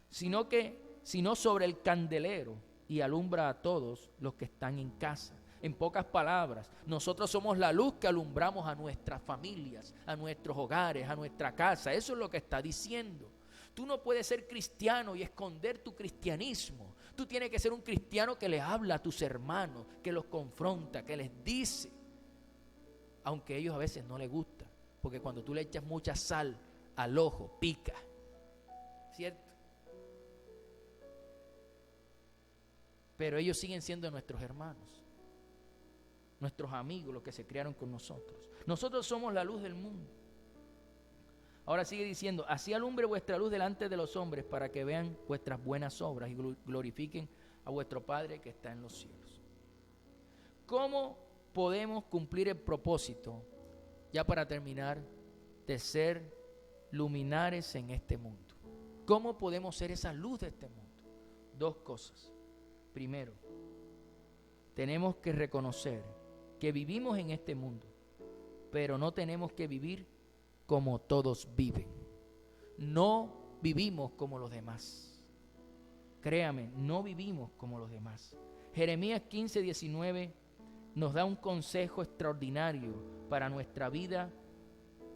sino sobre el candelero, y alumbra a todos los que están en casa. En pocas palabras, nosotros somos la luz que alumbramos a nuestras familias, a nuestros hogares, a nuestra casa. Eso es lo que está diciendo. Tú no puedes ser cristiano y esconder tu cristianismo. Tú tienes que ser un cristiano que le habla a tus hermanos, que los confronta, que les dice, aunque a ellos a veces no les gusta, porque cuando tú le echas mucha sal al ojo, pica, ¿cierto? Pero ellos siguen siendo nuestros hermanos, nuestros amigos, los que se criaron con nosotros. Nosotros somos la luz del mundo. Ahora sigue diciendo, así alumbre vuestra luz delante de los hombres, para que vean vuestras buenas obras y glorifiquen a vuestro Padre que está en los cielos. ¿Cómo podemos cumplir el propósito, ya para terminar, de ser luminares en este mundo? ¿Cómo podemos ser esa luz de este mundo? Dos cosas. Primero, tenemos que reconocer que vivimos en este mundo, pero no tenemos que vivir como todos viven. No vivimos como los demás. Créame, no vivimos como los demás. Jeremías 15:19 nos da un consejo extraordinario para nuestra vida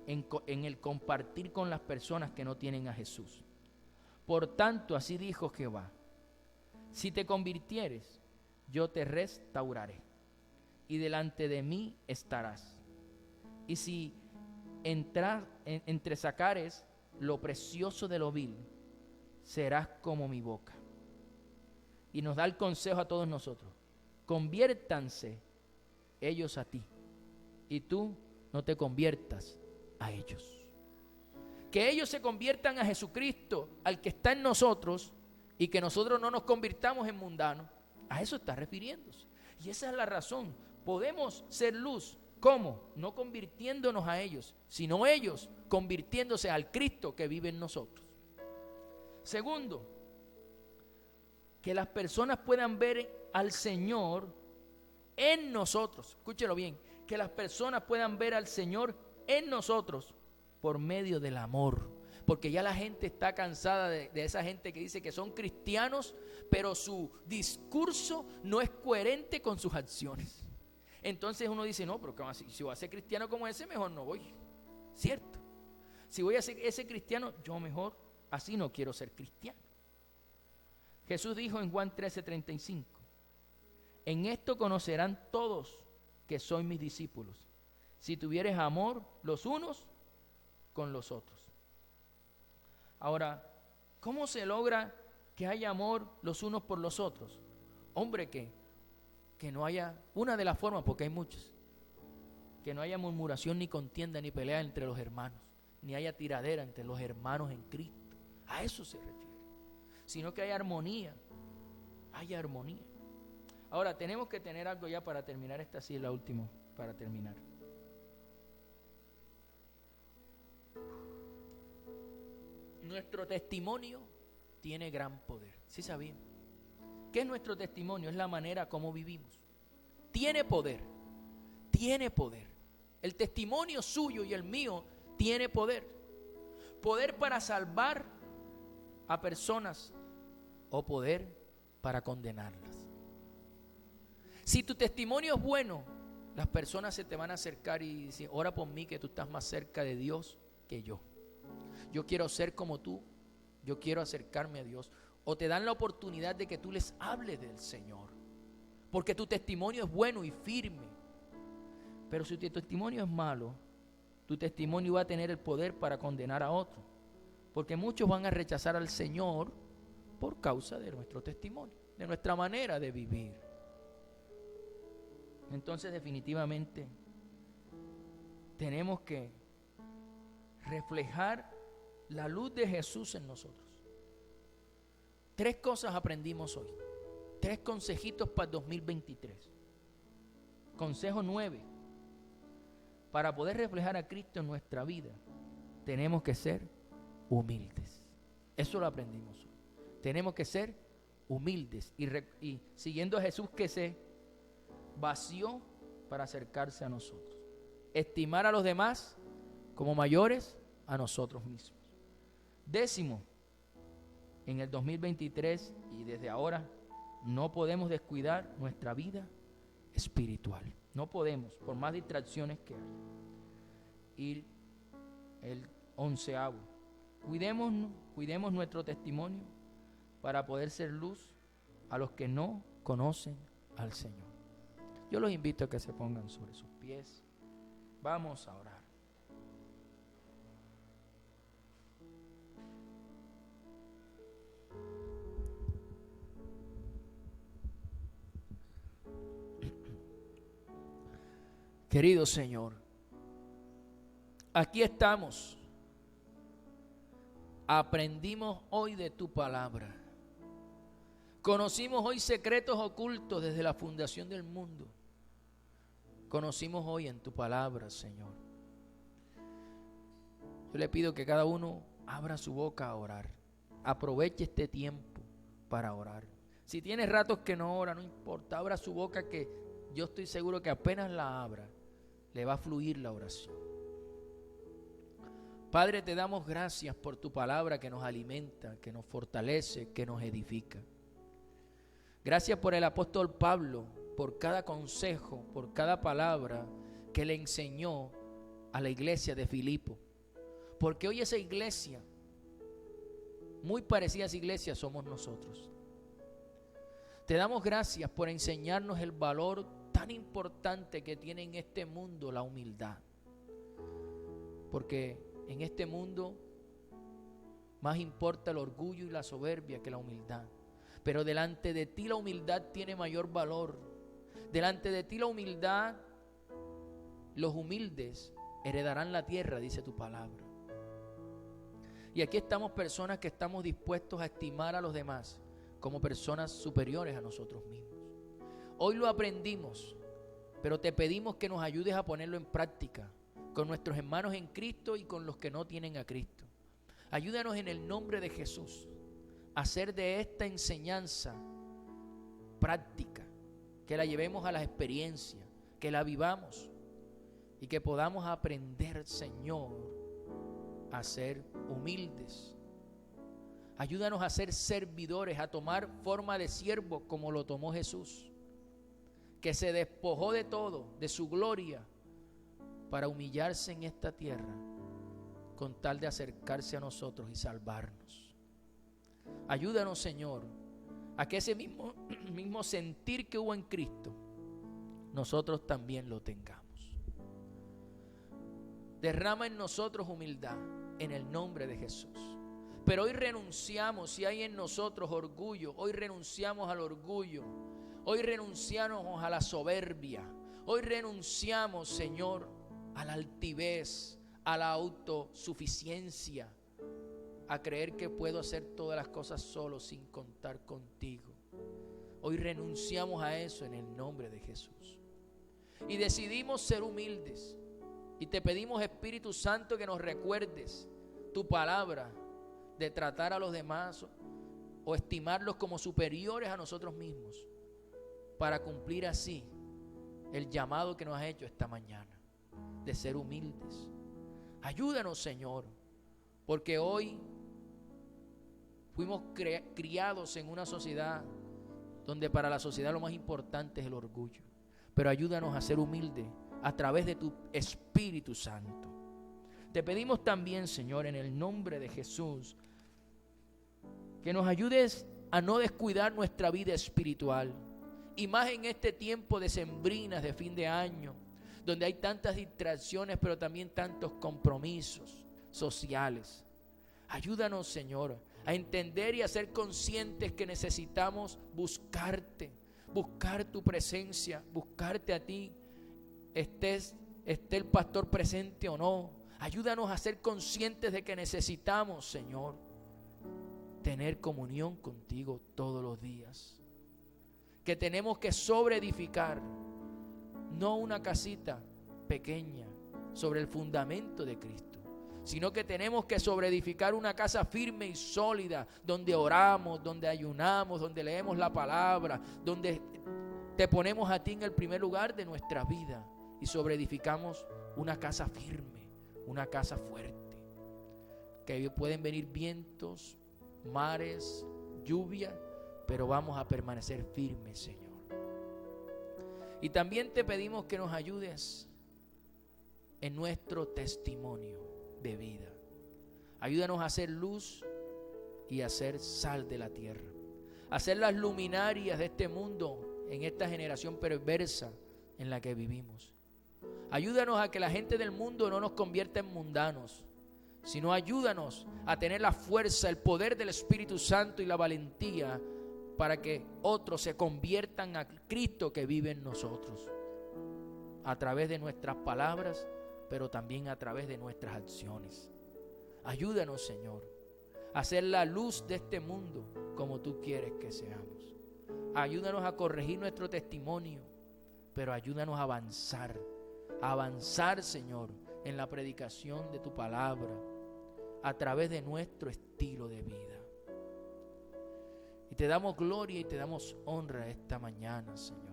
en el compartir con las personas que no tienen a Jesús. Por tanto, así dijo Jehová: si te convirtieres, yo te restauraré, y delante de mí estarás. Y si entresacares lo precioso de lo vil, serás como mi boca. Y nos da el consejo a todos nosotros: conviértanse ellos a ti, y tú no te conviertas a ellos. Que ellos se conviertan a Jesucristo, al que está en nosotros, y que nosotros no nos convirtamos en mundanos. A eso está refiriéndose. Y esa es la razón. Podemos ser luz. ¿Cómo? No convirtiéndonos a ellos, sino ellos convirtiéndose al Cristo que vive en nosotros. Segundo, que las personas puedan ver al Señor en nosotros. Escúchelo bien. Que las personas puedan ver al Señor en nosotros por medio del amor. Porque ya la gente está cansada de esa gente que dice que son cristianos, pero su discurso no es coherente con sus acciones. Entonces uno dice, no, pero si voy a ser cristiano como ese, mejor no voy. ¿Cierto? Si voy a ser ese cristiano, yo mejor así no quiero ser cristiano. Jesús dijo en Juan 13:35, en esto conocerán todos que sois mis discípulos, si tuvieres amor los unos con los otros. Ahora, ¿cómo se logra que haya amor los unos por los otros? Hombre, que no haya, una de las formas, porque hay muchas, que no haya murmuración, ni contienda, ni pelea entre los hermanos, ni haya tiradera entre los hermanos en Cristo. A eso se refiere. Sino que haya armonía. Ahora, tenemos que tener algo ya para terminar. Esta sí es la última para terminar. Nuestro testimonio tiene gran poder. ¿Sí sabían? ¿Qué es nuestro testimonio? Es la manera como vivimos. Tiene poder. Tiene poder. El testimonio suyo y el mío tiene poder. Poder para salvar a personas o poder para condenarlas. Si tu testimonio es bueno, las personas se te van a acercar y decir, ora por mí que tú estás más cerca de Dios que yo. Yo quiero ser como tú, yo quiero acercarme a Dios. o te dan la oportunidad de que tú les hables del Señor, porque tu testimonio es bueno y firme. Pero si tu testimonio es malo, tu testimonio va a tener el poder para condenar a otros, porque muchos van a rechazar al Señor por causa de nuestro testimonio, de nuestra manera de vivir. Entonces, definitivamente, tenemos que reflejar la luz de Jesús en nosotros. 3 cosas aprendimos hoy. 3 consejitos para el 2023. Consejo 9. Para poder reflejar a Cristo en nuestra vida, tenemos que ser humildes. Eso lo aprendimos hoy. Tenemos que ser humildes y siguiendo a Jesús, que se vació para acercarse a nosotros. Estimar a los demás como mayores a nosotros mismos. 10, en el 2023 y desde ahora, no podemos descuidar nuestra vida espiritual. No podemos, por más distracciones que haya. Y el 11, cuidemos nuestro testimonio para poder ser luz a los que no conocen al Señor. Yo los invito a que se pongan sobre sus pies. Vamos a orar. Querido Señor, aquí estamos. Aprendimos hoy de tu palabra. Conocimos hoy secretos ocultos desde la fundación del mundo. Conocimos hoy en tu palabra, Señor. Yo le pido que cada uno abra su boca a orar. Aproveche este tiempo para orar. Si tiene ratos que no ora, no importa, abra su boca, que yo estoy seguro que apenas la abra, le va a fluir la oración. Padre, te damos gracias por tu palabra que nos alimenta, que nos fortalece, que nos edifica. Gracias por el apóstol Pablo, por cada consejo, por cada palabra que le enseñó a la iglesia de Filipo. Porque hoy esa iglesia, muy parecida a esa iglesia, somos nosotros. Te damos gracias por enseñarnos el valor tan importante que tiene en este mundo la humildad. Porque en este mundo más importa el orgullo y la soberbia que la humildad. Pero delante de ti la humildad tiene mayor valor. Delante de ti la humildad, los humildes heredarán la tierra, dice tu palabra. Y aquí estamos personas que estamos dispuestos a estimar a los demás como personas superiores a nosotros mismos. Hoy lo aprendimos, pero te pedimos que nos ayudes a ponerlo en práctica con nuestros hermanos en Cristo y con los que no tienen a Cristo. Ayúdanos en el nombre de Jesús a hacer de esta enseñanza práctica, que la llevemos a las experiencias, que la vivamos y que podamos aprender, Señor, a ser humildes. Ayúdanos a ser servidores, a tomar forma de siervo como lo tomó Jesús, que se despojó de todo, de su gloria, para humillarse en esta tierra con tal de acercarse a nosotros y salvarnos. Ayúdanos, Señor, a que ese mismo sentir que hubo en Cristo, nosotros también lo tengamos. Derrama en nosotros humildad en el nombre de Jesús. Pero hoy renunciamos, si hay en nosotros orgullo, hoy renunciamos al orgullo. Hoy renunciamos a la soberbia. Hoy renunciamos, Señor, a la altivez, a la autosuficiencia, a creer que puedo hacer todas las cosas solo sin contar contigo. Hoy renunciamos a eso en el nombre de Jesús. Y decidimos ser humildes. Y te pedimos, Espíritu Santo, que nos recuerdes tu palabra de tratar a los demás o estimarlos como superiores a nosotros mismos, para cumplir así el llamado que nos has hecho esta mañana, de ser humildes. Ayúdanos, Señor, porque hoy fuimos criados en una sociedad donde para la sociedad lo más importante es el orgullo. Pero ayúdanos a ser humildes a través de tu Espíritu Santo. Te pedimos también, Señor, en el nombre de Jesús, que nos ayudes a no descuidar nuestra vida espiritual. Y más en este tiempo de sembrinas, de fin de año, donde hay tantas distracciones, pero también tantos compromisos sociales. Ayúdanos, Señor, a entender y a ser conscientes que necesitamos buscarte, buscar tu presencia, buscarte a ti, esté el pastor presente o no. Ayúdanos a ser conscientes de que necesitamos, Señor, tener comunión contigo todos los días. Que tenemos que sobreedificar, no una casita pequeña sobre el fundamento de Cristo, sino que tenemos que sobreedificar una casa firme y sólida, donde oramos, donde ayunamos, donde leemos la palabra, donde te ponemos a ti en el primer lugar de nuestra vida y sobreedificamos una casa firme, una casa fuerte, que pueden venir vientos, mares, lluvia, pero vamos a permanecer firmes, Señor. Y también te pedimos que nos ayudes en nuestro testimonio de vida. Ayúdanos a hacer luz y a ser sal de la tierra, a ser las luminarias de este mundo en esta generación perversa en la que vivimos. Ayúdanos a que la gente del mundo no nos convierta en mundanos, sino ayúdanos a tener la fuerza, el poder del Espíritu Santo y la valentía para que otros se conviertan a Cristo que vive en nosotros, a través de nuestras palabras, pero también a través de nuestras acciones. Ayúdanos, Señor, a ser la luz de este mundo como tú quieres que seamos. Ayúdanos a corregir nuestro testimonio, pero ayúdanos a avanzar, Señor, en la predicación de tu palabra, a través de nuestro estilo de vida. Y te damos gloria y te damos honra esta mañana, Señor.